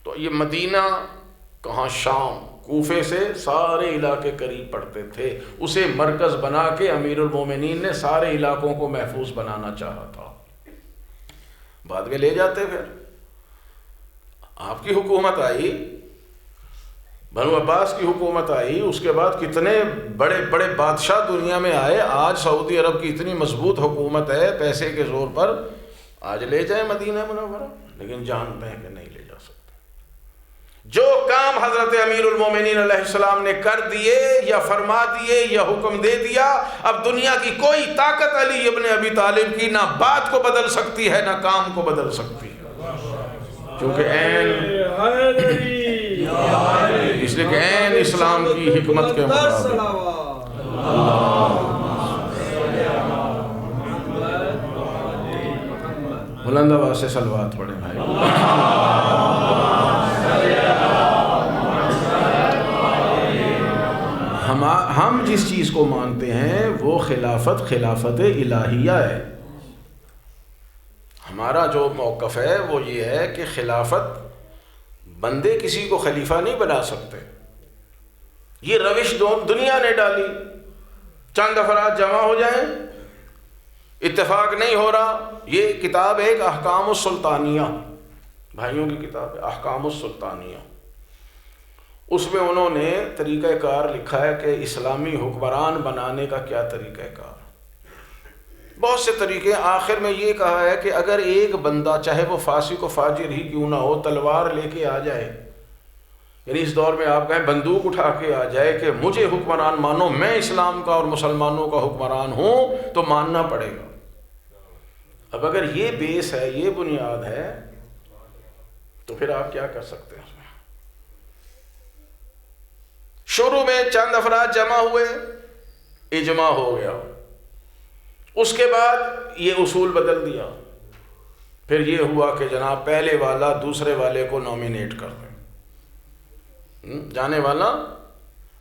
تو یہ مدینہ کہاں، شام، کوفے سے سارے علاقے قریب پڑتے تھے، اسے مرکز بنا کے امیر المومنین نے سارے علاقوں کو محفوظ بنانا چاہا تھا۔ بعد میں لے جاتے، پھر آپ کی حکومت آئی، بنو عباس کی حکومت آئی، اس کے بعد کتنے بڑے بڑے بادشاہ دنیا میں آئے، آج سعودی عرب کی اتنی مضبوط حکومت ہے پیسے کے زور پر، آج لے جائیں مدینہ منورہ، لیکن جانتے ہیں کہ نہیں لے جا سکتے۔ جو کام حضرت امیر المومنین علیہ السلام نے کر دیے یا فرما دیے یا حکم دے دیا، اب دنیا کی کوئی طاقت علی ابن ابی طالب کی نہ بات کو بدل سکتی ہے نہ کام کو بدل سکتی ہے، کیونکہ اس لیے کہ عین اسلام کی حکمت کے مطابق۔ بلند آواز سے صلوات پڑھیں بھائی۔ ہم جس چیز کو مانتے ہیں وہ خلافت الہیہ ہے، ہمارا جو موقف ہے وہ یہ ہے کہ خلافت بندے کسی کو خلیفہ نہیں بنا سکتے، یہ روش دنیا نے ڈالی، چند افراد جمع ہو جائیں، اتفاق نہیں ہو رہا۔ یہ کتاب ایک احکام السلطانیہ، بھائیوں کی کتاب ہے احکام السلطانیہ، اس میں انہوں نے طریقہ کار لکھا ہے کہ اسلامی حکمران بنانے کا کیا طریقہ کار، بہت سے طریقے. آخر میں یہ کہا ہے کہ اگر ایک بندہ چاہے وہ فاسق و فاجر ہی کیوں نہ ہو تلوار لے کے آ جائے، یعنی اس دور میں آپ کہیں بندوق اٹھا کے آ جائے کہ مجھے حکمران مانو، میں اسلام کا اور مسلمانوں کا حکمران ہوں، تو ماننا پڑے گا. اب اگر یہ بیس ہے، یہ بنیاد ہے، تو پھر آپ کیا کر سکتے ہیں؟ شروع میں چند افراد جمع ہوئے، اجماع ہو گیا، اس کے بعد یہ اصول بدل دیا. پھر یہ ہوا کہ جناب پہلے والا دوسرے والے کو نامینیٹ کر دے، جانے والا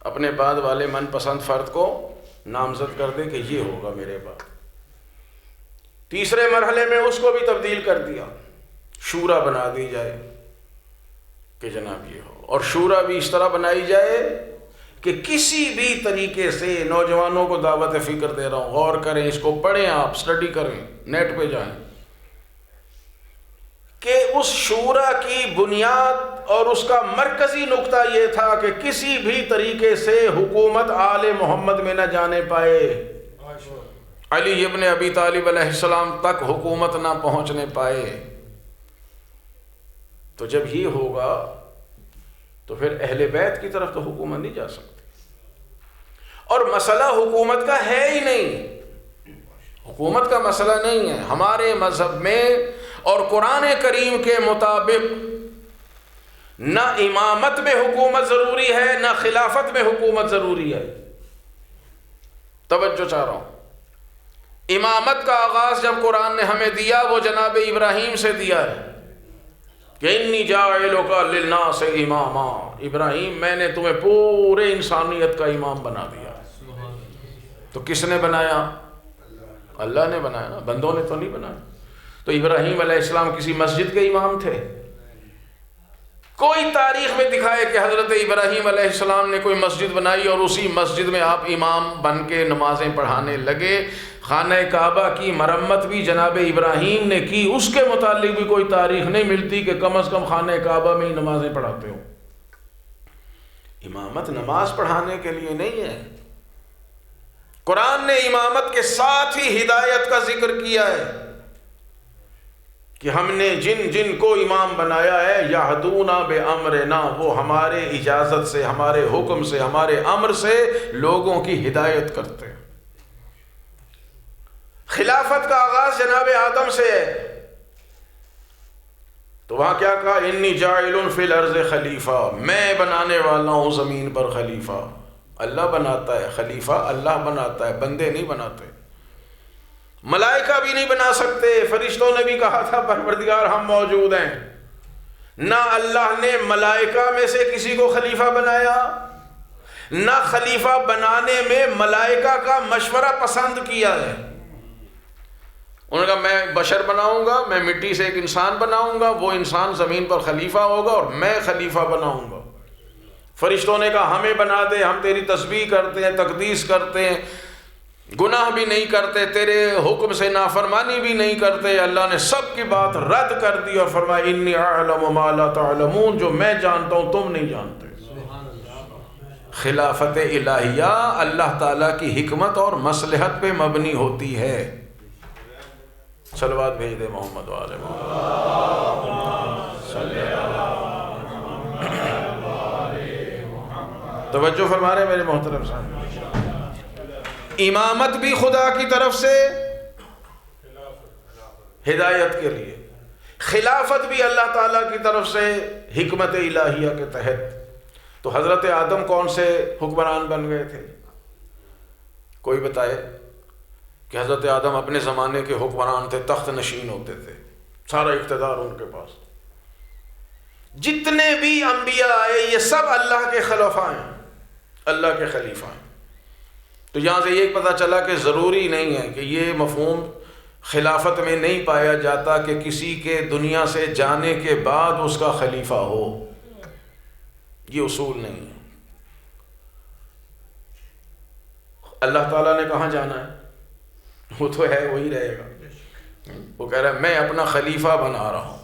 اپنے بعد والے من پسند فرد کو نامزد کر دے کہ یہ ہوگا میرے بعد. تیسرے مرحلے میں اس کو بھی تبدیل کر دیا، شورا بنا دی جائے کہ جناب یہ ہو، اور شورا بھی اس طرح بنائی جائے کہ کسی بھی طریقے سے، نوجوانوں کو دعوت فکر دے رہا ہوں، غور کریں، اس کو پڑھیں، آپ اسٹڈی کریں، نیٹ پہ جائیں، کہ اس شورا کی بنیاد اور اس کا مرکزی نقطہ یہ تھا کہ کسی بھی طریقے سے حکومت آل محمد میں نہ جانے پائے، علی ابن ابی طالب علیہ السلام تک حکومت نہ پہنچنے پائے. تو جب یہ ہوگا تو پھر اہل بیت کی طرف تو حکومت نہیں جا سکتی. اور مسئلہ حکومت کا ہے ہی نہیں، حکومت کا مسئلہ نہیں ہے. ہمارے مذہب میں اور قرآن کریم کے مطابق نہ امامت میں حکومت ضروری ہے، نہ خلافت میں حکومت ضروری ہے. توجہ چاہ رہا ہوں. امامت کا آغاز جب قرآن نے ہمیں دیا وہ جناب ابراہیم سے دیا ہے کہ انی جاعلک للناس اماما، ابراہیم میں نے تمہیں پورے انسانیت کا امام بنا دیا. تو کس نے بنایا؟ اللہ نے بنایا، بندوں نے تو نہیں بنایا. تو ابراہیم علیہ السلام کسی مسجد کے امام تھے؟ کوئی تاریخ میں دکھائے کہ حضرت ابراہیم علیہ السلام نے کوئی مسجد بنائی اور اسی مسجد میں آپ امام بن کے نمازیں پڑھانے لگے. خانہ کعبہ کی مرمت بھی جناب ابراہیم نے کی، اس کے متعلق بھی کوئی تاریخ نہیں ملتی کہ کم از کم خانہ کعبہ میں ہی نمازیں پڑھاتے ہو. امامت نماز پڑھانے کے لیے نہیں ہے. قرآن نے امامت کے ساتھ ہی ہدایت کا ذکر کیا ہے کہ ہم نے جن جن کو امام بنایا ہے یہدون بامرنا، وہ ہمارے اجازت سے، ہمارے حکم سے، ہمارے امر سے لوگوں کی ہدایت کرتے ہیں. خلافت کا آغاز جناب آدم سے ہے، تو وہاں کیا کہا؟ انی جاعل فی الارض خلیفہ، میں بنانے والا ہوں زمین پر خلیفہ. اللہ بناتا ہے خلیفہ، اللہ بناتا ہے، بندے نہیں بناتے. ملائکہ بھی نہیں بنا سکتے. فرشتوں نے بھی کہا تھا پروردگار ہم موجود ہیں. نہ اللہ نے ملائکہ میں سے کسی کو خلیفہ بنایا، نہ خلیفہ بنانے میں ملائکہ کا مشورہ پسند کیا ہے. انہوں نے کہا میں بشر بناؤں گا، میں مٹی سے ایک انسان بناؤں گا، وہ انسان زمین پر خلیفہ ہوگا اور میں خلیفہ بناؤں گا. فرشتوں نے کہا ہمیں بنا دے، ہم تیری تسبیح کرتے ہیں، تقدیس کرتے ہیں، گناہ بھی نہیں کرتے، تیرے حکم سے نافرمانی بھی نہیں کرتے. اللہ نے سب کی بات رد کر دی اور فرمایا انی اعلم ما لا تعلمون، جو میں جانتا ہوں تم نہیں جانتے. خلافت الہیہ اللہ تعالیٰ کی حکمت اور مصلحت پہ مبنی ہوتی ہے. صلوات بھیج دے محمد وآل محمد. توجہ فرما رہے میرے محترم صاحب. امامت بھی خدا کی طرف سے ہدایت کے لیے، خلافت بھی اللہ تعالیٰ کی طرف سے حکمت الہیہ کے تحت. تو حضرت آدم کون سے حکمران بن گئے تھے؟ کوئی بتائے کہ حضرت آدم اپنے زمانے کے حکمران تھے، تخت نشین ہوتے تھے، سارا اقتدار ان کے پاس. جتنے بھی انبیاء آئے یہ سب اللہ کے خلفاء ہیں، اللہ کے خلیفہ ہیں. تو یہاں سے یہ پتہ چلا کہ ضروری نہیں ہے کہ یہ مفہوم خلافت میں نہیں پایا جاتا کہ کسی کے دنیا سے جانے کے بعد اس کا خلیفہ ہو. یہ اصول نہیں ہے. اللہ تعالیٰ نے کہاں جانا ہے؟ وہ تو ہے وہی رہے گا. وہ کہہ رہا ہے میں اپنا خلیفہ بنا رہا ہوں.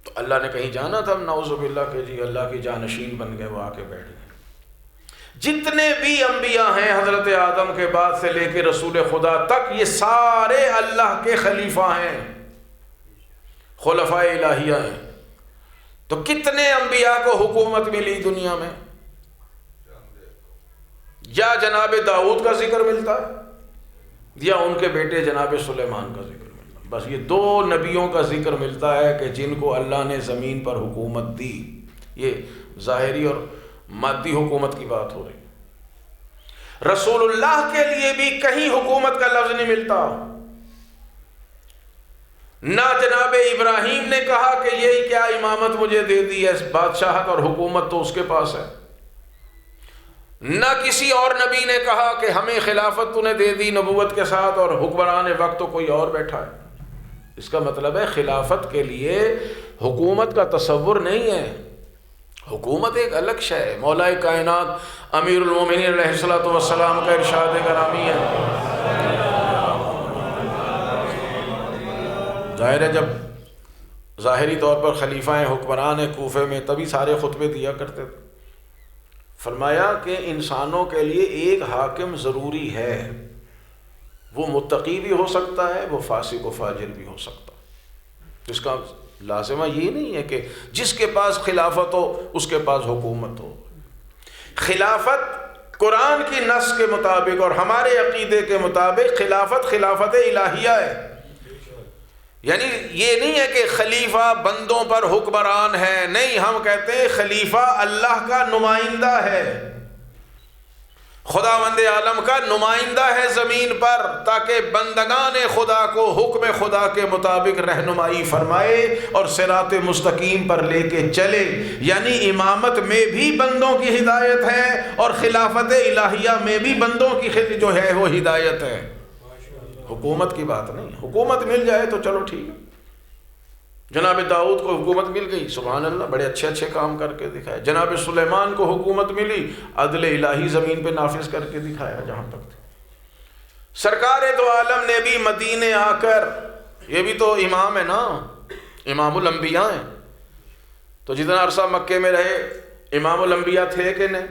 تو اللہ نے کہیں جانا تھا نعوذ باللہ کہ جی اللہ کی جانشین بن گئے، وہ آ کے بیٹھ گئے۔ جتنے بھی انبیاء ہیں حضرت آدم کے بعد سے لے کے رسول خدا تک، یہ سارے اللہ کے خلیفہ ہیں، خلفائے الہیہ ہیں۔ تو کتنے انبیاء کو حکومت ملی دنیا میں؟ یا جناب داؤد کا ذکر ملتا ہے یا ان کے بیٹے جناب سلیمان کا ذکر ملتا ہے، بس یہ 2 نبیوں کا ذکر ملتا ہے کہ جن کو اللہ نے زمین پر حکومت دی۔ یہ ظاہری اور مادی حکومت کی بات ہو رہی۔ رسول اللہ کے لیے بھی کہیں حکومت کا لفظ نہیں ملتا۔ نہ جناب ابراہیم نے کہا کہ یہ کیا امامت مجھے دے دی ہے، بادشاہت اور حکومت تو اس کے پاس ہے۔ نہ کسی اور نبی نے کہا کہ ہمیں خلافت تو نے دے دی نبوت کے ساتھ اور حکمران وقت تو کوئی اور بیٹھا ہے۔ اس کا مطلب ہے خلافت کے لیے حکومت کا تصور نہیں ہے، حکومت ایک الگ شے ہے۔ مولا کائنات امیر المومنین علیہ الصلوۃ والسلام کا ارشاد گرامی ہے، ظاہر ہے جب ظاہری طور پر خلیفہ ہیں، حکمران ہیں کوفے میں، تبھی سارے خطبے دیا کرتے تھے۔ فرمایا کہ انسانوں کے لیے ایک حاکم ضروری ہے، وہ متقی بھی ہو سکتا ہے، وہ فاسق و فاجر بھی ہو سکتا ہے۔ اس کا لازمہ یہ نہیں ہے کہ جس کے پاس خلافت ہو اس کے پاس حکومت ہو۔ خلافت قرآن کی نص کے مطابق اور ہمارے عقیدے کے مطابق خلافت الہیہ ہے، یعنی یہ نہیں ہے کہ خلیفہ بندوں پر حکمران ہے، نہیں، ہم کہتے ہیں خلیفہ اللہ کا نمائندہ ہے، خداوند عالم کا نمائندہ ہے زمین پر، تاکہ بندگان خدا کو حکم خدا کے مطابق رہنمائی فرمائے اور صراط مستقیم پر لے کے چلے۔ یعنی امامت میں بھی بندوں کی ہدایت ہے اور خلافت الہیہ میں بھی بندوں کی جو ہے وہ ہدایت ہے، حکومت کی بات نہیں۔ حکومت مل جائے تو چلو ٹھیک ہے، جناب داؤد کو حکومت مل گئی، سبحان اللہ، بڑے اچھے اچھے کام کر کے دکھائے۔ جناب سلیمان کو حکومت ملی، عدل الہی زمین پہ نافذ کر کے دکھایا جہاں تک تھے۔ سرکار دو عالم نے بھی مدینے آ کر، یہ بھی تو امام ہے نا، امام الانبیاء ہیں، تو جتنا عرصہ مکے میں رہے امام الانبیاء تھے کہ نہیں؟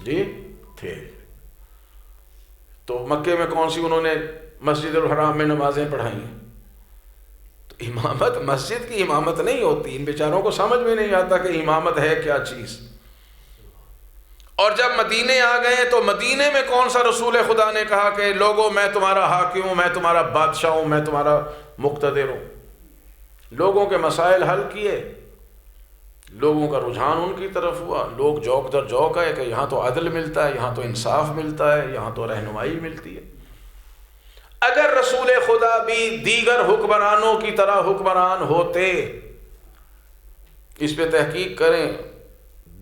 جی تھے۔ تو مکے میں کون سی انہوں نے مسجد الحرام میں نمازیں پڑھائی ہیں؟ تو امامت مسجد کی امامت نہیں ہوتی، ان بیچاروں کو سمجھ میں نہیں آتا کہ امامت ہے کیا چیز۔ اور جب مدینے آ گئے تو مدینے میں کون سا رسول خدا نے کہا کہ لوگوں میں تمہارا حاکم ہوں، میں تمہارا بادشاہ ہوں، میں تمہارا مقتدر ہوں؟ لوگوں کے مسائل حل کیے، لوگوں کا رجحان ان کی طرف ہوا، لوگ جوک در جوک آئے کہ یہاں تو عدل ملتا ہے، یہاں تو انصاف ملتا ہے، یہاں تو رہنمائی ملتی ہے۔ اگر رسول خدا بھی دیگر حکمرانوں کی طرح حکمران ہوتے، اس پہ تحقیق کریں،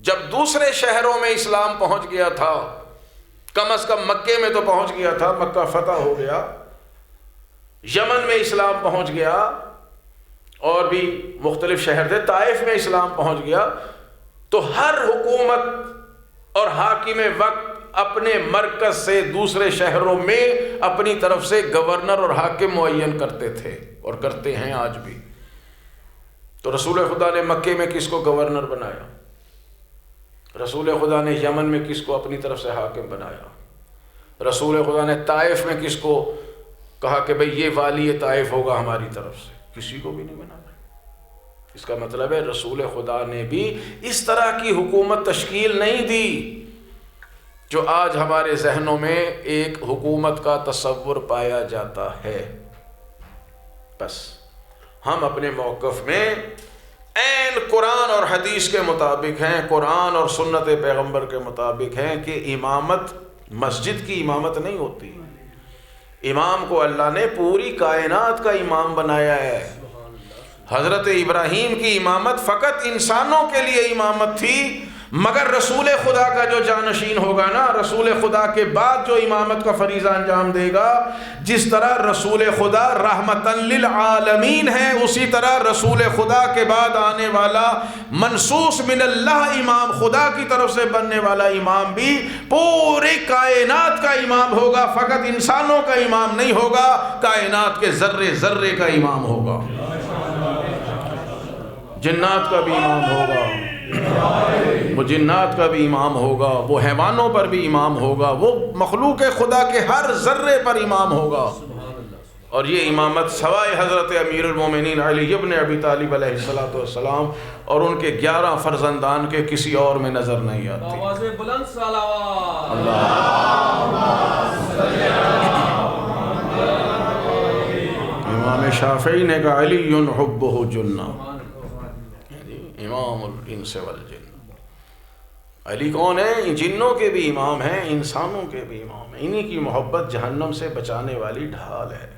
جب دوسرے شہروں میں اسلام پہنچ گیا تھا، کم از کم مکے میں تو پہنچ گیا تھا، مکہ فتح ہو گیا، یمن میں اسلام پہنچ گیا، اور بھی مختلف شہر تھے، طائف میں اسلام پہنچ گیا، تو ہر حکومت اور حاکم وقت اپنے مرکز سے دوسرے شہروں میں اپنی طرف سے گورنر اور حاکم معین کرتے تھے اور کرتے ہیں آج بھی۔ تو رسول خدا نے مکے میں کس کو گورنر بنایا؟ رسول خدا نے یمن میں کس کو اپنی طرف سے حاکم بنایا؟ رسول خدا نے طائف میں کس کو کہا کہ بھئی یہ والی طائف ہوگا ہماری طرف سے؟ کسی کو بھی نہیں بنانا۔ اس کا مطلب ہے رسول خدا نے بھی اس طرح کی حکومت تشکیل نہیں دی جو آج ہمارے ذہنوں میں ایک حکومت کا تصور پایا جاتا ہے۔ بس ہم اپنے موقف میں عین قرآن اور حدیث کے مطابق ہیں، قرآن اور سنت پیغمبر کے مطابق ہیں کہ امامت مسجد کی امامت نہیں ہوتی، امام کو اللہ نے پوری کائنات کا امام بنایا ہے۔ حضرت ابراہیم کی امامت فقط انسانوں کے لیے امامت تھی، مگر رسول خدا کا جو جانشین ہوگا نا، رسول خدا کے بعد جو امامت کا فریضہ انجام دے گا، جس طرح رسول خدا رحمتاً للعالمین ہے، اسی طرح رسول خدا کے بعد آنے والا منصوص من اللہ امام، خدا کی طرف سے بننے والا امام بھی پوری کائنات کا امام ہوگا، فقط انسانوں کا امام نہیں ہوگا، کائنات کے ذرے ذرے کا امام ہوگا۔ جنات کا بھی امام ہوگا، وہ جنات کا بھی امام ہوگا، وہ حیوانوں پر بھی امام ہوگا، وہ مخلوق خدا کے ہر ذرے پر امام ہوگا۔ اور یہ امامت سوائے حضرت امیر المومنین علی ابن ابی طالب علیہ السلام اور ان کے 11 فرزندان کے کسی اور میں نظر نہیں آتی۔ آواز بلند صلوات۔ امام شافعی نے کہا علی حبہ جنہ، امام الانس والجن۔ علی کون ہے؟ جنوں کے بھی امام ہیں، انسانوں کے بھی امام ہیں۔ انہی کی محبت جہنم سے بچانے والی ڈھال ہے۔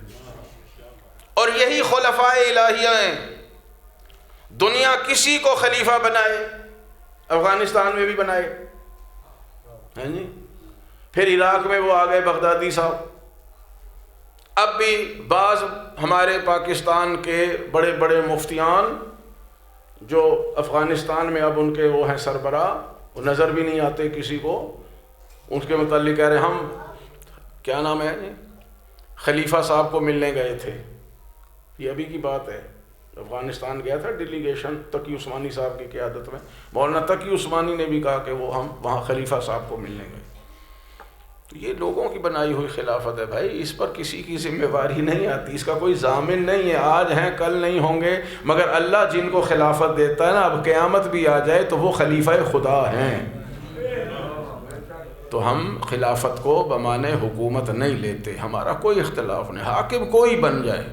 اور یہی خلفائے الہیہ ہیں۔ دنیا کسی کو خلیفہ بنائے، افغانستان میں بھی بنائے، پھر عراق میں وہ آ گئے بغدادی صاحب، اب بھی بعض ہمارے پاکستان کے بڑے بڑے مفتیان جو افغانستان میں اب ان کے وہ ہیں سربراہ، وہ نظر بھی نہیں آتے کسی کو، ان کے متعلق کہہ رہے ہم کیا نام ہے خلیفہ صاحب کو ملنے گئے تھے۔ یہ ابھی کی بات ہے، افغانستان گیا تھا ڈیلیگیشن تقی عثمانی صاحب کی قیادت میں، مولانا تقی عثمانی نے بھی کہا کہ وہ ہم وہاں خلیفہ صاحب کو ملنے گئے۔ تو یہ لوگوں کی بنائی ہوئی خلافت ہے بھائی، اس پر کسی کی ذمہ داری نہیں آتی، اس کا کوئی ضامن نہیں ہے، آج ہیں کل نہیں ہوں گے، مگر اللہ جن کو خلافت دیتا ہے نا، اب قیامت بھی آ جائے تو وہ خلیفہ خدا ہیں۔ تو ہم خلافت کو بمانے حکومت نہیں لیتے، ہمارا کوئی اختلاف نہیں، حاکم کوئی بن جائے۔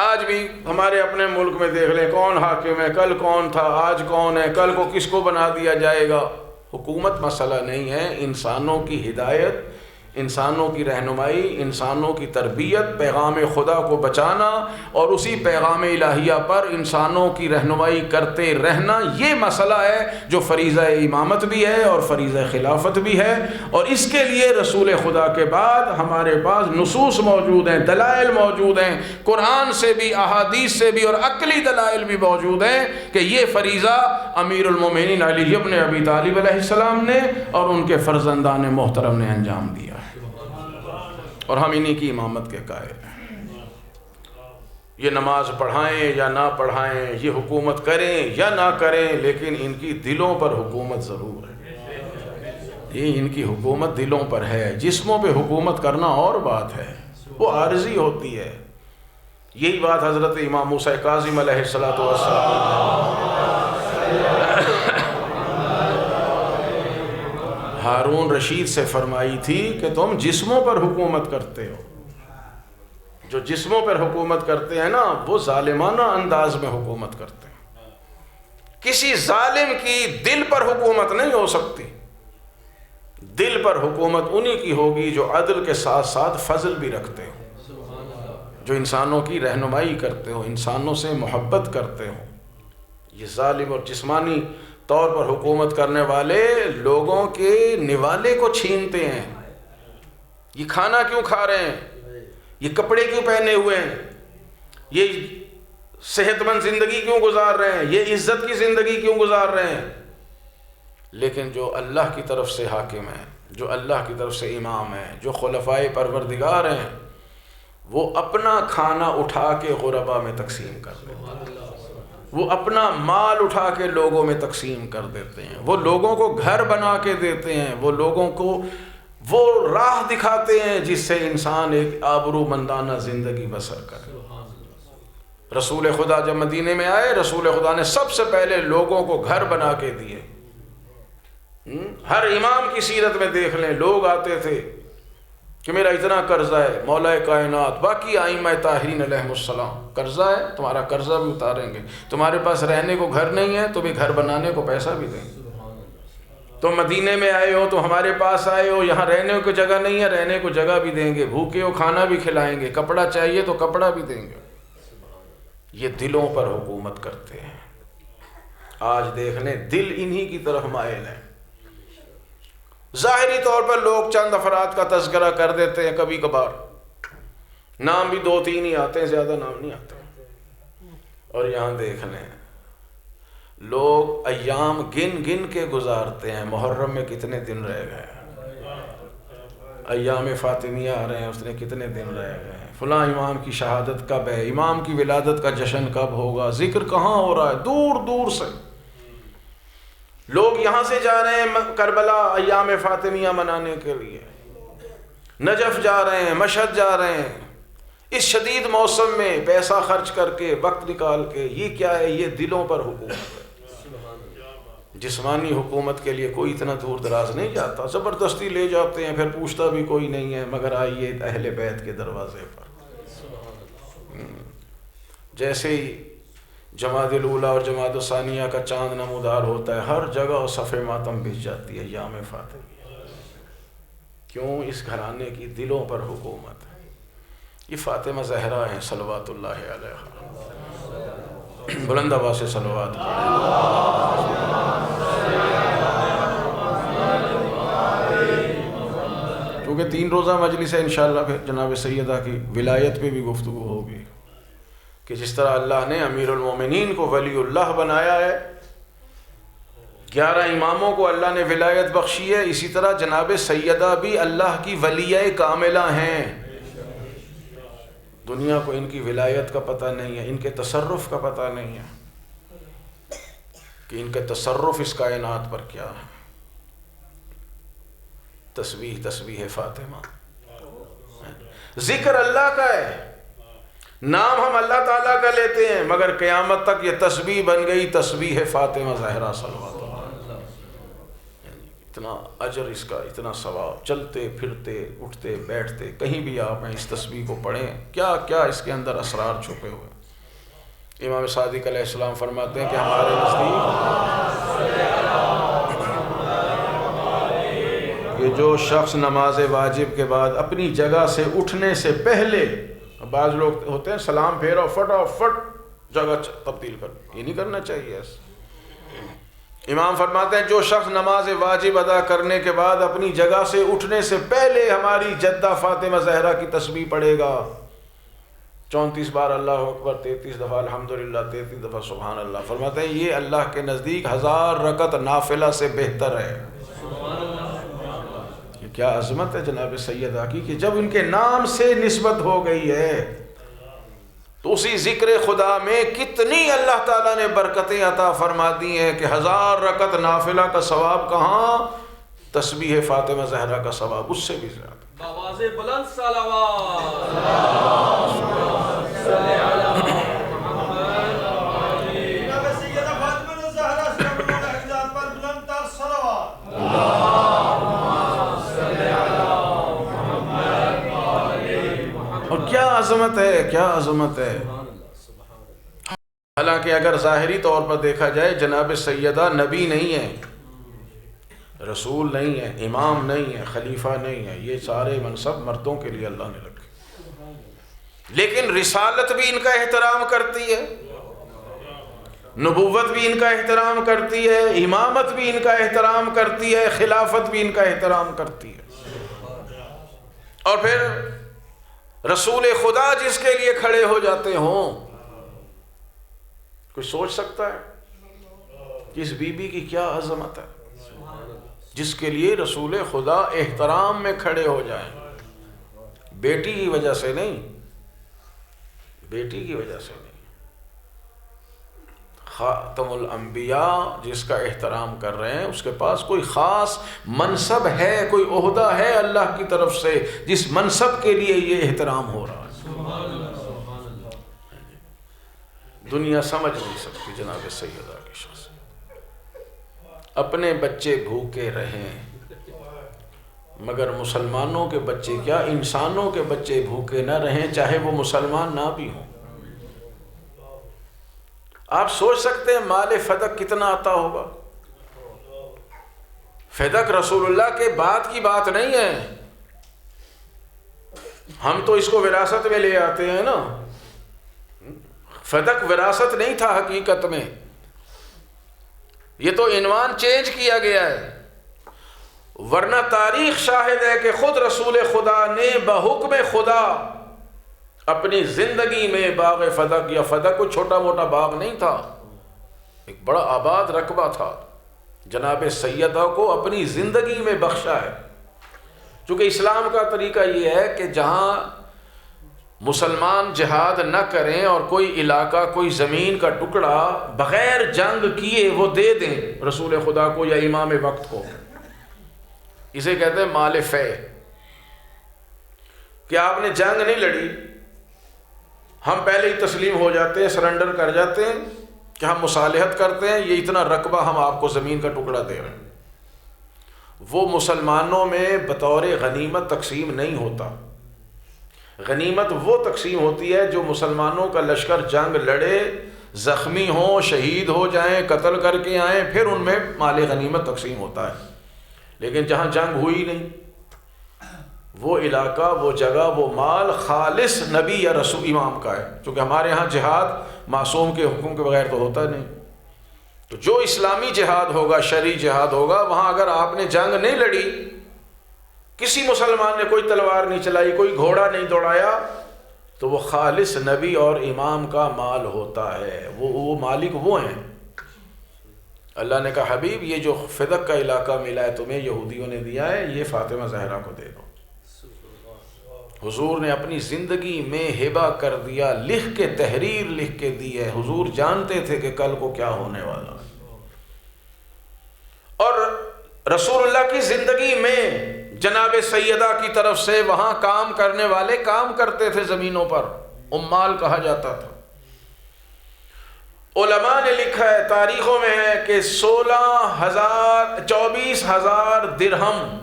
آج بھی ہمارے اپنے ملک میں دیکھ لیں کون حاکم ہے، کل کون تھا، آج کون ہے، کل کو کس کو بنا دیا جائے گا۔ حکومت مسئلہ نہیں ہے، انسانوں کی ہدایت، انسانوں کی رہنمائی، انسانوں کی تربیت، پیغام خدا کو بچانا اور اسی پیغام الہیہ پر انسانوں کی رہنمائی کرتے رہنا، یہ مسئلہ ہے جو فریضہ امامت بھی ہے اور فریضہ خلافت بھی ہے۔ اور اس کے لیے رسول خدا کے بعد ہمارے پاس نصوص موجود ہیں، دلائل موجود ہیں، قرآن سے بھی، احادیث سے بھی اور عقلی دلائل بھی موجود ہیں کہ یہ فریضہ امیر المومنین علی ابن ابی طالب علیہ السلام نے اور ان کے فرزندان محترم نے انجام دیا ہے، اور ہم انہی کی امامت کے قائل ہیں۔ یہ نماز پڑھائیں یا نہ پڑھائیں، یہ حکومت کریں یا نہ کریں، لیکن ان کی دلوں پر حکومت ضرور ہے۔ یہ ان کی حکومت دلوں پر ہے، جسموں پہ حکومت کرنا اور بات ہے، وہ عارضی ہوتی ہے۔ یہی بات حضرت امام موسیٰ کاظم علیہ السلام ہارون رشید سے فرمائی تھی کہ تم جسموں پر حکومت کرتے ہو۔ جو جسموں پر حکومت کرتے ہیں نا، وہ ظالمانہ انداز میں حکومت کرتے ہیں۔ کسی ظالم کی دل پر حکومت نہیں ہو سکتی۔ دل پر حکومت انہی کی ہوگی جو عدل کے ساتھ ساتھ فضل بھی رکھتے ہو، جو انسانوں کی رہنمائی کرتے ہو، انسانوں سے محبت کرتے ہو۔ یہ ظالم اور جسمانی طور پر حکومت کرنے والے لوگوں کے نوالے کو چھینتے ہیں۔ یہ کھانا کیوں کھا رہے ہیں، یہ کپڑے کیوں پہنے ہوئے ہیں، یہ صحت مند زندگی کیوں گزار رہے ہیں، یہ عزت کی زندگی کیوں گزار رہے ہیں۔ لیکن جو اللہ کی طرف سے حاکم ہے، جو اللہ کی طرف سے امام ہے، جو خلفائے پروردگار ہیں، وہ اپنا کھانا اٹھا کے غربا میں تقسیم کر دیتے ہیں، وہ اپنا مال اٹھا کے لوگوں میں تقسیم کر دیتے ہیں، وہ لوگوں کو گھر بنا کے دیتے ہیں، وہ لوگوں کو وہ راہ دکھاتے ہیں جس سے انسان ایک آبرو مندانہ زندگی بسر کرے۔ رسول خدا جب مدینے میں آئے، رسول خدا نے سب سے پہلے لوگوں کو گھر بنا کے دیے۔ ہر امام کی سیرت میں دیکھ لیں، لوگ آتے تھے کہ میرا اتنا قرضہ ہے، مولا کائنات، باقی ائمہ طاہرین علیہم السلام، قرضہ ہے تمہارا، قرضہ بھی اتاریں گے، تمہارے پاس رہنے کو گھر نہیں ہے تو بھی گھر بنانے کو پیسہ بھی دیں گے، تم مدینے میں آئے ہو تو ہمارے پاس آئے ہو، یہاں رہنے کو جگہ نہیں ہے، رہنے کو جگہ بھی دیں گے، بھوکے ہو کھانا بھی کھلائیں گے، کپڑا چاہیے تو کپڑا بھی دیں گے۔ یہ دلوں پر حکومت کرتے ہیں۔ آج دیکھ لیں دل انہی کی طرف مائل ہے۔ ظاہری طور پر لوگ چند افراد کا تذکرہ کر دیتے ہیں، کبھی کبھار نام بھی 2-3 ہی آتے ہیں، زیادہ نام نہیں آتے۔ اور یہاں دیکھ لیں لوگ ایام گن گن کے گزارتے ہیں، محرم میں کتنے دن رہ گئے، ایام فاطمیہ آ رہے ہیں، اس نے کتنے دن رہ گئے ہیں، فلاں امام کی شہادت کب ہے، امام کی ولادت کا جشن کب ہوگا، ذکر کہاں ہو رہا ہے، دور دور سے لوگ یہاں سے جا رہے ہیں کربلا ایام فاطمیہ منانے کے لیے، نجف جا رہے ہیں، مشہد جا رہے ہیں، اس شدید موسم میں پیسہ خرچ کر کے وقت نکال کے۔ یہ کیا ہے؟ یہ دلوں پر حکومت ہے۔ جسمانی حکومت کے لیے کوئی اتنا دور دراز نہیں جاتا، زبردستی لے جاتے ہیں، پھر پوچھتا بھی کوئی نہیں ہے، مگر آئیے اہل بیت کے دروازے پر۔ جیسے ہی جمادی الاولیٰ اور جمادی الثانیہ کا چاند نمودار ہوتا ہے، ہر جگہ صف ماتم بچ جاتی ہے یام فاطمیہ۔ کیوں؟ اس گھرانے کی دلوں پر حکومت ہے۔ یہ فاطمہ زہرا ہیں صلوات اللہ علیہا۔ بلند آواز سے صلوات کیونکہ 3 روزہ مجلس ہے، انشاءاللہ پھر جناب سیدہ کی ولایت پہ بھی گفتگو ہوگی کہ جس طرح اللہ نے امیر المومنین کو ولی اللہ بنایا ہے، 11 اماموں کو اللہ نے ولایت بخشی ہے، اسی طرح جناب سیدہ بھی اللہ کی ولیہ کاملہ ہیں۔ دنیا کو ان کی ولایت کا پتہ نہیں ہے، ان کے تصرف کا پتہ نہیں ہے کہ ان کے تصرف اس کائنات پر کیا ہے۔ تسبیح تسبیح فاطمہ، ذکر اللہ کا ہے، نام ہم اللہ تعالیٰ کا لیتے ہیں، مگر قیامت تک یہ تسبیح بن گئی تسبیح فاطمہ زہرا صلوات اللہ۔ اتنا اجر اس کا، اتنا ثواب، چلتے پھرتے اٹھتے بیٹھتے کہیں بھی آپ ہیں اس تسبیح کو پڑھیں، کیا کیا اس کے اندر اسرار چھپے ہوئے۔ امام صادق علیہ السلام فرماتے ہیں کہ ہمارے نزدیک کہ جو شخص نماز واجب کے بعد اپنی جگہ سے اٹھنے سے پہلے، بعض لوگ ہوتے ہیں سلام پھیرو فٹافٹ جگہ تبدیل کر، یہ نہیں کرنا چاہیے۔ امام فرماتے ہیں جو شخص نماز واجب ادا کرنے کے بعد اپنی جگہ سے اٹھنے سے پہلے ہماری جدہ فاطمہ زہرا کی تسبیح پڑھے گا، 34 بار اللہ اکبر، 33 دفعہ الحمدللہ، 33 دفعہ سبحان اللہ، فرماتے ہیں یہ اللہ کے نزدیک 1000 رکعت نافلہ سے بہتر ہے۔ کیا عظمت ہے جناب سیدہ کی کہ جب ان کے نام سے نسبت ہو گئی ہے تو اسی ذکر خدا میں کتنی اللہ تعالیٰ نے برکتیں عطا فرما دی ہیں کہ 1000 رکعت نافلہ کا ثواب کہاں، تسبیح فاطمہ زہرا کا ثواب اس سے بھی زیادہ۔ آواز بلند صلوات۔ اور کیا عظمت ہے، کیا عظمت ہے۔ حالانکہ اگر ظاہری طور پر دیکھا جائے جناب سیدہ نبی نہیں ہے، رسول نہیں ہے، امام نہیں ہے، خلیفہ نہیں ہے، یہ سارے منصب مردوں کے لیے اللہ نے رکھے، لیکن رسالت بھی ان کا احترام کرتی ہے، نبوت بھی ان کا احترام کرتی ہے، امامت بھی ان کا احترام کرتی ہے، خلافت بھی ان کا احترام کرتی ہے۔ اور پھر رسول خدا جس کے لیے کھڑے ہو جاتے ہوں، کوئی سوچ سکتا ہے کہ اس بی بی کی کیا عظمت ہے، جس کے لیے رسول خدا احترام میں کھڑے ہو جائیں، بیٹی کی وجہ سے نہیں، بیٹی کی وجہ سے نہیں، خاتم الانبیاء جس کا احترام کر رہے ہیں اس کے پاس کوئی خاص منصب ہے، کوئی عہدہ ہے اللہ کی طرف سے جس منصب کے لیے یہ احترام ہو رہا ہے۔ دنیا سمجھ نہیں سکتی جناب سیدہ کی شخصیت۔ اپنے بچے بھوکے رہیں، مگر مسلمانوں کے بچے کیا، انسانوں کے بچے بھوکے نہ رہیں، چاہے وہ مسلمان نہ بھی ہوں۔ آپ سوچ سکتے ہیں مال فدق کتنا آتا ہوگا۔ فدق رسول اللہ کے بعد کی بات نہیں ہے، ہم تو اس کو وراثت میں لے آتے ہیں نا، فدق وراثت نہیں تھا حقیقت میں، یہ تو عنوان چینج کیا گیا ہے، ورنہ تاریخ شاہد ہے کہ خود رسول خدا نے بحکم خدا اپنی زندگی میں باغ فدق، یا فدق کوئی چھوٹا موٹا باغ نہیں تھا، ایک بڑا آباد رقبہ تھا، جناب سیدہ کو اپنی زندگی میں بخشا ہے چونکہ اسلام کا طریقہ یہ ہے کہ جہاں مسلمان جہاد نہ کریں اور کوئی علاقہ کوئی زمین کا ٹکڑا بغیر جنگ کیے وہ دے دیں رسول خدا کو یا امام وقت کو، اسے کہتے ہیں مال فے، کہ آپ نے جنگ نہیں لڑی، ہم پہلے ہی تسلیم ہو جاتے ہیں، سرنڈر کر جاتے ہیں کہ ہم مصالحت کرتے ہیں، یہ اتنا رقبہ ہم آپ کو زمین کا ٹکڑا دے رہے ہیں، وہ مسلمانوں میں بطور غنیمت تقسیم نہیں ہوتا۔ غنیمت وہ تقسیم ہوتی ہے جو مسلمانوں کا لشکر جنگ لڑے، زخمی ہوں، شہید ہو جائیں، قتل کر کے آئیں، پھر ان میں مال غنیمت تقسیم ہوتا ہے۔ لیکن جہاں جنگ ہوئی نہیں، وہ علاقہ، وہ جگہ، وہ مال خالص نبی یا رسول امام کا ہے، چونکہ ہمارے ہاں جہاد معصوم کے حکم کے بغیر تو ہوتا نہیں۔ تو جو اسلامی جہاد ہوگا، شرعی جہاد ہوگا، وہاں اگر آپ نے جنگ نہیں لڑی، کسی مسلمان نے کوئی تلوار نہیں چلائی، کوئی گھوڑا نہیں دوڑایا، تو وہ خالص نبی اور امام کا مال ہوتا ہے، وہ مالک وہ ہیں۔ اللہ نے کہا حبیب یہ جو فدق کا علاقہ ملا ہے تمہیں، یہودیوں نے دیا ہے، یہ فاطمہ زہرا کو دے دو۔ حضور نے اپنی زندگی میں ہبہ کر دیا، لکھ کے تحریر لکھ کے دی ہے۔ حضور جانتے تھے کہ کل کو کیا ہونے والا ہے، اور رسول اللہ کی زندگی میں جناب سیدہ کی طرف سے وہاں کام کرنے والے کام کرتے تھے زمینوں پر، عمال کہا جاتا تھا۔ علماء نے لکھا ہے، تاریخوں میں ہے کہ 24,000 درہم،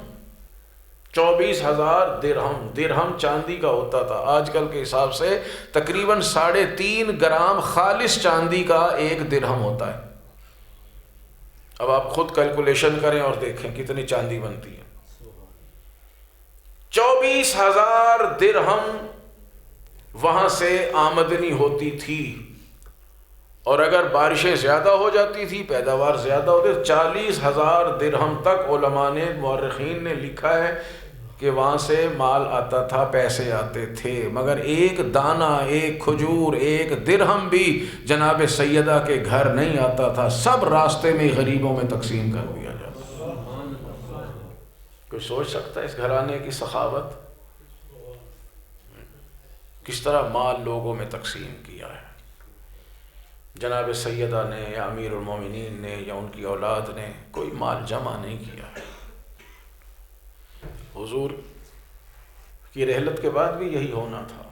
24,000 درہم، درہم چاندی کا ہوتا تھا، آج کل کے حساب سے تقریباً 3.5 گرام خالص چاندی کا ایک درہم ہوتا ہے۔ اب آپ خود کیلکولیشن کریں اور دیکھیں کتنی چاندی بنتی ہے۔ 24,000 درہم وہاں سے آمدنی ہوتی تھی، اور اگر بارشیں زیادہ ہو جاتی تھی، پیداوار زیادہ ہوتی، 40,000 درہم تک علماء نے، مورخین نے لکھا ہے کہ وہاں سے مال آتا تھا، پیسے آتے تھے، مگر ایک دانہ، ایک کھجور، ایک درہم بھی جناب سیدہ کے گھر نہیں آتا تھا، سب راستے میں غریبوں میں تقسیم کر دیا جاتا۔ کوئی سوچ سکتا ہے اس گھرانے کی سخاوت، کس طرح مال لوگوں میں تقسیم کیا ہے۔ جناب سیدہ نے یا امیر المومنین نے یا ان کی اولاد نے کوئی مال جمع نہیں کیا ہے۔ حضور کی رحلت کے بعد بھی یہی ہونا تھا،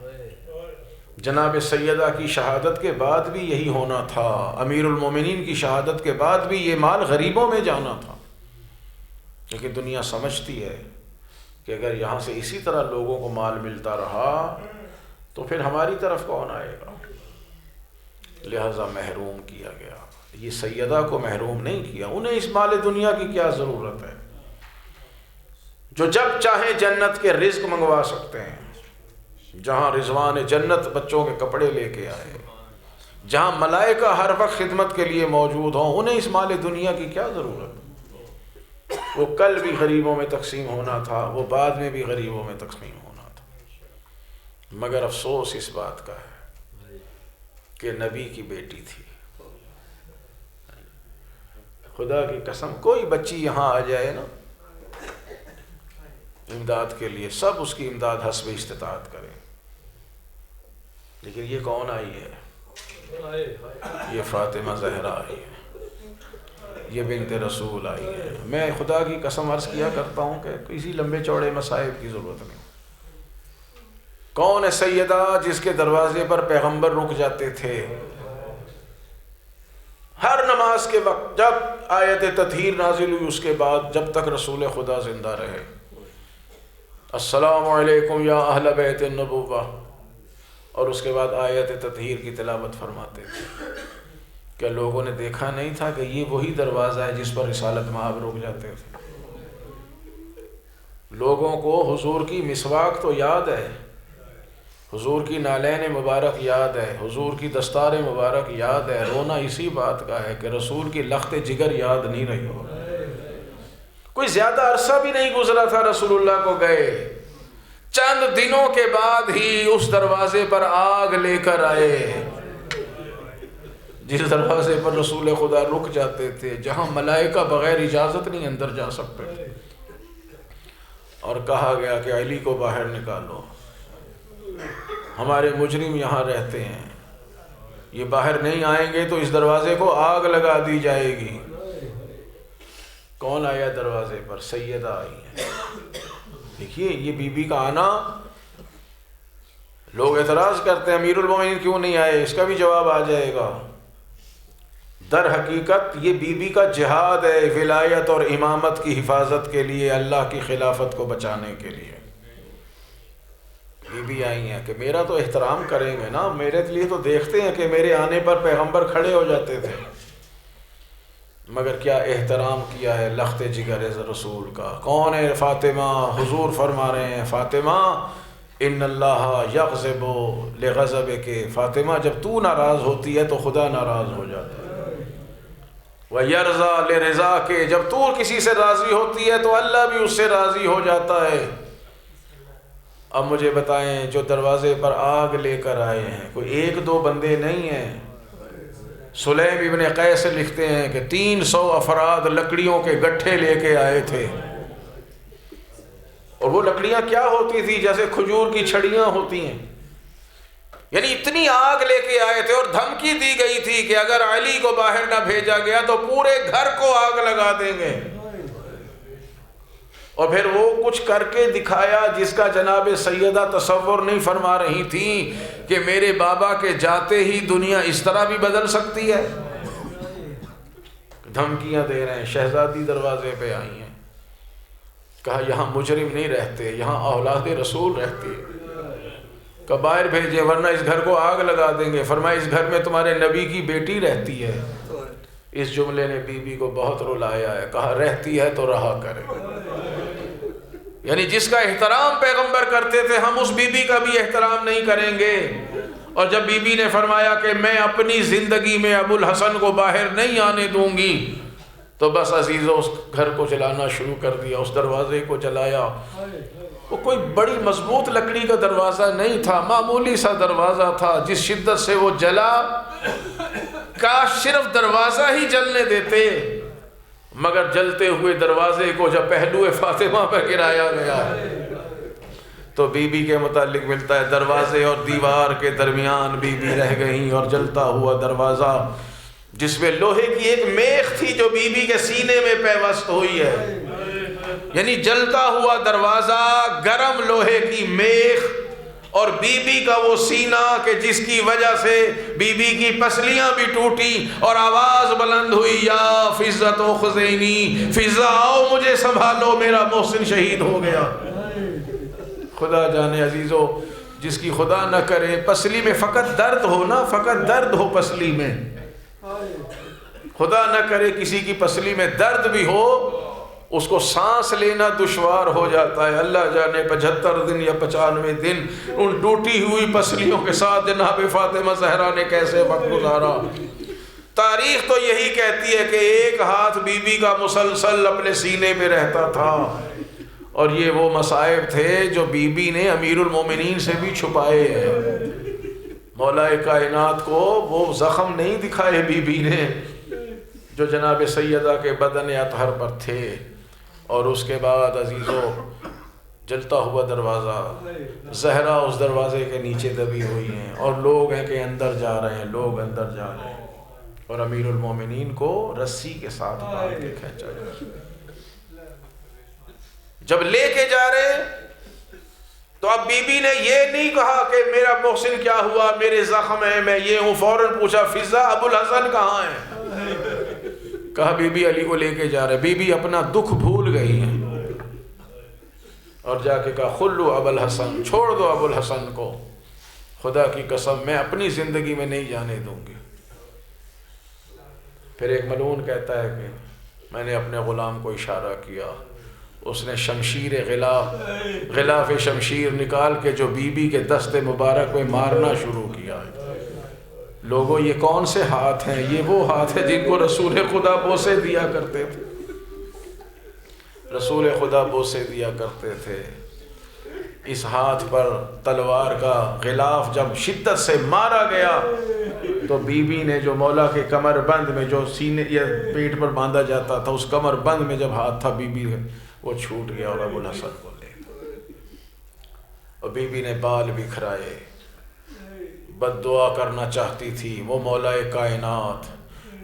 جناب سیدہ کی شہادت کے بعد بھی یہی ہونا تھا، امیر المومنین کی شہادت کے بعد بھی یہ مال غریبوں میں جانا تھا۔ لیکن دنیا سمجھتی ہے کہ اگر یہاں سے اسی طرح لوگوں کو مال ملتا رہا تو پھر ہماری طرف کون آئے گا، لہذا محروم کیا گیا۔ یہ سیدہ کو محروم نہیں کیا، انہیں اس مال دنیا کی کیا ضرورت ہے، جو جب چاہیں جنت کے رزق منگوا سکتے ہیں، جہاں رضوان جنت بچوں کے کپڑے لے کے آئے، جہاں ملائکہ ہر وقت خدمت کے لیے موجود ہوں، انہیں اس مال دنیا کی کیا ضرورت؟ وہ کل بھی غریبوں میں تقسیم ہونا تھا، وہ بعد میں بھی غریبوں میں تقسیم ہونا تھا، مگر افسوس اس بات کا ہے کہ نبی کی بیٹی تھی۔ خدا کی قسم کوئی بچی یہاں آ جائے نا امداد کے لیے، سب اس کی امداد حسب استطاعت کریں، لیکن یہ کون آئی ہے؟ یہ فاطمہ زہرا آئی ہے، یہ بنت رسول آئی ہے۔ میں خدا کی قسم عرض کیا کرتا ہوں کہ کسی لمبے چوڑے مصائب کی ضرورت نہیں۔ کون ہے سیدہ جس کے دروازے پر پیغمبر رک جاتے تھے ہر نماز کے وقت، جب آیت تطہیر نازل ہوئی اس کے بعد، جب تک رسول خدا زندہ رہے، السلام علیکم یا اہل بیت النبوہ، اور اس کے بعد آیت تطہیر کی تلاوت فرماتے تھے۔ کیا لوگوں نے دیکھا نہیں تھا کہ یہ وہی دروازہ ہے جس پر رسالت مآب رک جاتے تھے؟ لوگوں کو حضور کی مسواک تو یاد ہے، حضور کی نالین مبارک یاد ہے، حضور کی دستار مبارک یاد ہے، رونا اسی بات کا ہے کہ رسول کی لخت جگر یاد نہیں رہی ہو۔ کوئی زیادہ عرصہ بھی نہیں گزرا تھا رسول اللہ کو گئے، چند دنوں کے بعد ہی اس دروازے پر آگ لے کر آئے جس دروازے پر رسول خدا رک جاتے تھے، جہاں ملائکہ بغیر اجازت نہیں اندر جا سکتے تھے۔ اور کہا گیا کہ علی کو باہر نکالو، ہمارے مجرم یہاں رہتے ہیں، یہ باہر نہیں آئیں گے تو اس دروازے کو آگ لگا دی جائے گی۔ کون آیا دروازے پر؟ سیدہ آئی ہے۔ دیکھیے یہ بی بی کا آنا، لوگ اعتراض کرتے ہیں امیر المومنین کیوں نہیں آئے، اس کا بھی جواب آ جائے گا۔ در حقیقت یہ بی بی کا جہاد ہے، ولایت اور امامت کی حفاظت کے لیے، اللہ کی خلافت کو بچانے کے لیے۔ بی بی آئی ہیں کہ میرا تو احترام کریں گے نا، میرے لیے تو دیکھتے ہیں کہ میرے آنے پر پیغمبر کھڑے ہو جاتے تھے، مگر کیا احترام کیا ہے لخت جگر رسول کا۔ کون ہے فاطمہ؟ حضور فرما رہے ہیں فاطمہ ان اللہ یغضب لغضبک، فاطمہ جب تو ناراض ہوتی ہے تو خدا ناراض ہو جاتا ہے۔ وَيَرْضَى لِرِضَاكَ، جب تو کسی سے راضی ہوتی ہے تو اللہ بھی اس سے راضی ہو جاتا ہے۔ اب مجھے بتائیں جو دروازے پر آگ لے کر آئے ہیں کوئی ایک دو بندے نہیں ہیں۔ سلیم ابن قیس لکھتے ہیں کہ 300 افراد لکڑیوں کے گٹھے لے کے آئے تھے، اور وہ لکڑیاں کیا ہوتی تھی؟ جیسے کھجور کی چھڑیاں ہوتی ہیں، یعنی اتنی آگ لے کے آئے تھے، اور دھمکی دی گئی تھی کہ اگر علی کو باہر نہ بھیجا گیا تو پورے گھر کو آگ لگا دیں گے۔ اور پھر وہ کچھ کر کے دکھایا جس کا جناب سیدہ تصور نہیں فرما رہی تھی کہ میرے بابا کے جاتے ہی دنیا اس طرح بھی بدل سکتی ہے۔ دھمکیاں دے رہے ہیں، شہزادی دروازے پہ آئی ہیں، کہا یہاں مجرم نہیں رہتے، یہاں اولاد رسول رہتی ہے، کہ باہر بھیجے ورنہ اس گھر کو آگ لگا دیں گے۔ فرمایا اس گھر میں تمہارے نبی کی بیٹی رہتی ہے۔ اس جملے نے بی بی کو بہت رلایا ہے، کہا رہتی ہے تو رہا کرے، یعنی جس کا احترام پیغمبر کرتے تھے ہم اس بی بی کا بھی احترام نہیں کریں گے۔ اور جب بی بی نے فرمایا کہ میں اپنی زندگی میں ابو الحسن کو باہر نہیں آنے دوں گی، تو بس عزیزو اس گھر کو جلانا شروع کر دیا، اس دروازے کو جلایا۔ وہ کوئی بڑی مضبوط لکڑی کا دروازہ نہیں تھا، معمولی سا دروازہ تھا، جس شدت سے وہ جلا کاش صرف دروازہ ہی جلنے دیتے، مگر جلتے ہوئے دروازے کو جب پہلو فاطمہ پر گرایا گیا تو بی بی کے متعلق ملتا ہے دروازے اور دیوار کے درمیان بی بی رہ گئیں، اور جلتا ہوا دروازہ جس میں لوہے کی ایک میخ تھی جو بی بی کے سینے میں پیوست ہوئی ہے، یعنی جلتا ہوا دروازہ، گرم لوہے کی میخ، اور بی بی کا وہ سینہ کہ جس کی وجہ سے بی بی کی پسلیاں بھی ٹوٹی اور آواز بلند ہوئی، یا فضت و خزینی، فضا آؤ مجھے سنبھالو، میرا محسن شہید ہو گیا۔ خدا جانے عزیزو، جس کی خدا نہ کرے پسلی میں فقط درد ہو نا، فقط درد ہو پسلی میں، خدا نہ کرے کسی کی پسلی میں درد بھی ہو، اس کو سانس لینا دشوار ہو جاتا ہے۔ اللہ جانے 75 دن یا 95 دن ان ٹوٹی ہوئی پسلیوں کے ساتھ جناب فاطمہ زہرا نے کیسے وقت گزارا۔ تاریخ تو یہی کہتی ہے کہ ایک ہاتھ بی بی کا مسلسل اپنے سینے پہ رہتا تھا، اور یہ وہ مصائب تھے جو بی بی نے امیر المومنین سے بھی چھپائے ہیں۔ مولا کائنات کو وہ زخم نہیں دکھائے بی بی نے جو جناب سیدہ کے بدن اطہر پر تھے۔ اور اس کے بعد عزیزو جلتا ہوا دروازہ، زہرا اس دروازے کے نیچے دبی ہوئی ہیں، اور لوگ ہیں کہ اندر جا رہے ہیں، لوگ اندر جا رہے ہیں، اور امیر المومنین کو رسی کے ساتھ باندھ کے کھینچا جا رہا ہے۔ جب لے کے جا رہے تو اب بی بی نے یہ نہیں کہا کہ میرا محسن کیا ہوا، میرے زخم ہے، میں یہ ہوں، فوراً پوچھا فضا ابو الحسن کہاں ہے؟ کہا بی بی علی کو لے کے جا رہے۔ بی بی اپنا دکھ بھول گئی ہیں اور جا کے کہا خلو ابو الحسن، چھوڑ دو ابو الحسن کو، خدا کی قسم میں اپنی زندگی میں نہیں جانے دوں گی۔ پھر ایک ملعون کہتا ہے کہ میں نے اپنے غلام کو اشارہ کیا، اس نے شمشیر غلاف شمشیر نکال کے جو بی بی کے دست مبارک میں مارنا شروع کیا۔ لوگوں یہ کون سے ہاتھ ہیں؟ یہ وہ ہاتھ ہیں جن کو رسول خدا بوسے دیا کرتے تھے، رسول خدا بوسے دیا کرتے تھے۔ اس ہاتھ پر تلوار کا غلاف جب شدت سے مارا گیا تو بی بی نے جو مولا کے کمر بند میں جو سینے یا پیٹ پر باندھا جاتا تھا، اس کمر بند میں جب ہاتھ تھا بی بی وہ چھوٹ گیا اور ابو الحسن کو لے گیا۔ اور بی بی نے بال بکھرائے، بد دعا کرنا چاہتی تھی۔ وہ مولا کائنات،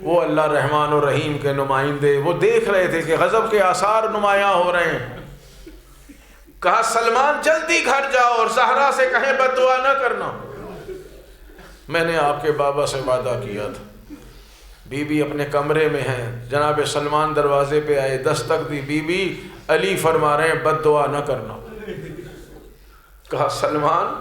وہ اللہ رحمان و رحیم کے نمائندے، وہ دیکھ رہے تھے کہ غضب کے آثار نمایاں ہو رہے ہیں۔ کہا سلمان جلدی گھر جاؤ اور زہرا سے کہیں بد دعا نہ کرنا، میں نے آپ کے بابا سے وعدہ کیا تھا۔ بی بی اپنے کمرے میں ہیں، جناب سلمان دروازے پہ آئے، دستک دی، بی بی علی فرما رہے ہیں بد دعا نہ کرنا۔ کہا سلمان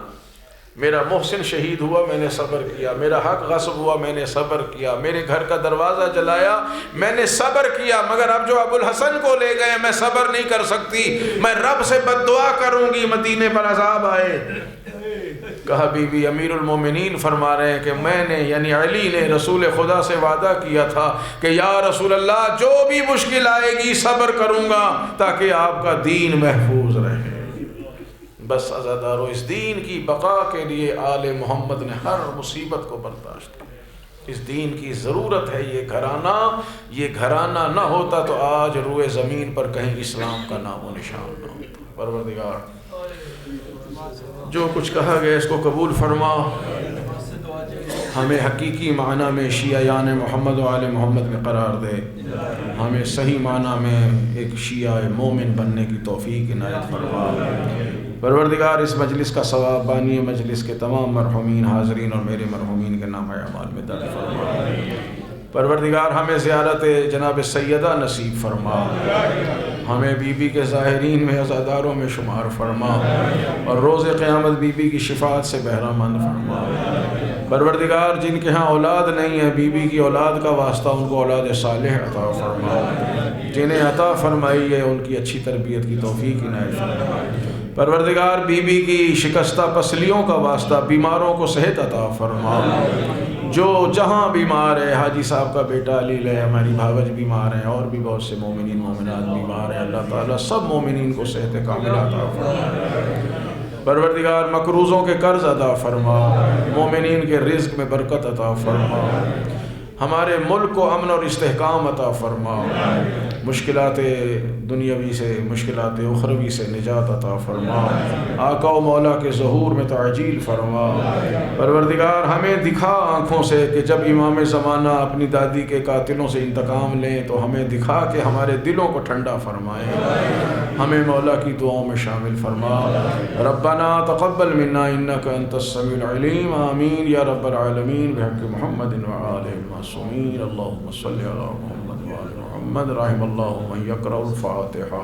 میرا محسن شہید ہوا، میں نے صبر کیا، میرا حق غصب ہوا، میں نے صبر کیا، میرے گھر کا دروازہ جلایا، میں نے صبر کیا، مگر اب جو ابو الحسن کو لے گئے میں صبر نہیں کر سکتی، میں رب سے بد دعا کروں گی مدینے پر عذاب آئے۔ کہا بی بی امیر المومنین فرما رہے ہیں کہ میں نے یعنی علی نے رسول خدا سے وعدہ کیا تھا کہ یا رسول اللہ جو بھی مشکل آئے گی صبر کروں گا تاکہ آپ کا دین محفوظ رہے۔ بس عزادارو، اس دین کی بقا کے لیے آل محمد نے ہر مصیبت کو برداشت کیا۔ اس دین کی ضرورت ہے۔ یہ گھرانہ نہ ہوتا تو آج روئے زمین پر کہیں اسلام کا نام و نشان نہ ہوتا۔ پروردگار جو کچھ کہا گیا اس کو قبول فرما، ہمیں حقیقی معنی میں شیعیان محمد و آل محمد میں قرار دے، ہمیں صحیح معنی میں ایک شیعہ مومن بننے کی توفیق عنایت فرما۔ پروردگار اس مجلس کا ثواب بانی مجلس کے تمام مرحومین حاضرین اور میرے مرحومین کے نام اعمال میں درج فرما۔ پروردگار ہمیں زیارت جناب سیدہ نصیب فرما، ہمیں بی بی کے ظاہرین میں عزاداروں میں شمار فرما، اور روز قیامت بی بی کی شفاعت سے بہرہ مند فرما۔ پروردگار جن کے ہاں اولاد نہیں ہے، بی بی کی اولاد کا واسطہ ان کو اولاد صالح عطا فرما، جنہیں عطا فرمائی ہے ان کی اچھی تربیت کی توفیق عنایت فرما۔ پروردگار بی بی کی شکستہ پسلیوں کا واسطہ بیماروں کو صحت عطا فرما، جو جہاں بیمار ہے، حاجی صاحب کا بیٹا علیل ہے، ہماری بھاوج بیمار ہیں، اور بھی بہت سے مومنین مومنات بیمار ہیں، اللہ تعالیٰ سب مومنین کو صحت کاملہ عطا فرما۔ پروردگار مقروضوں کے قرض ادا فرما، مومنین کے رزق میں برکت عطا فرما، ہمارے ملک کو امن اور استحکام عطا فرما، مشکلات دنیاوی سے مشکلات اخروی سے نجات عطا فرما، آقا و مولا کے ظہور میں تعجیل فرما۔ پروردگار ہمیں دکھا آنکھوں سے کہ جب امام زمانہ اپنی دادی کے قاتلوں سے انتقام لیں تو ہمیں دکھا کہ ہمارے دلوں کو ٹھنڈا فرمائے، ہمیں مولا کی دعاؤں میں شامل فرما۔ ربنا تقبل منا انک انت السمیع العلیم، آمین یا رب العالمین، بحق محمد وآلہ المعصومین۔ اللہم صلی علی محمد وآل محمد، رحم اللہ من یقرأ الفاتحہ۔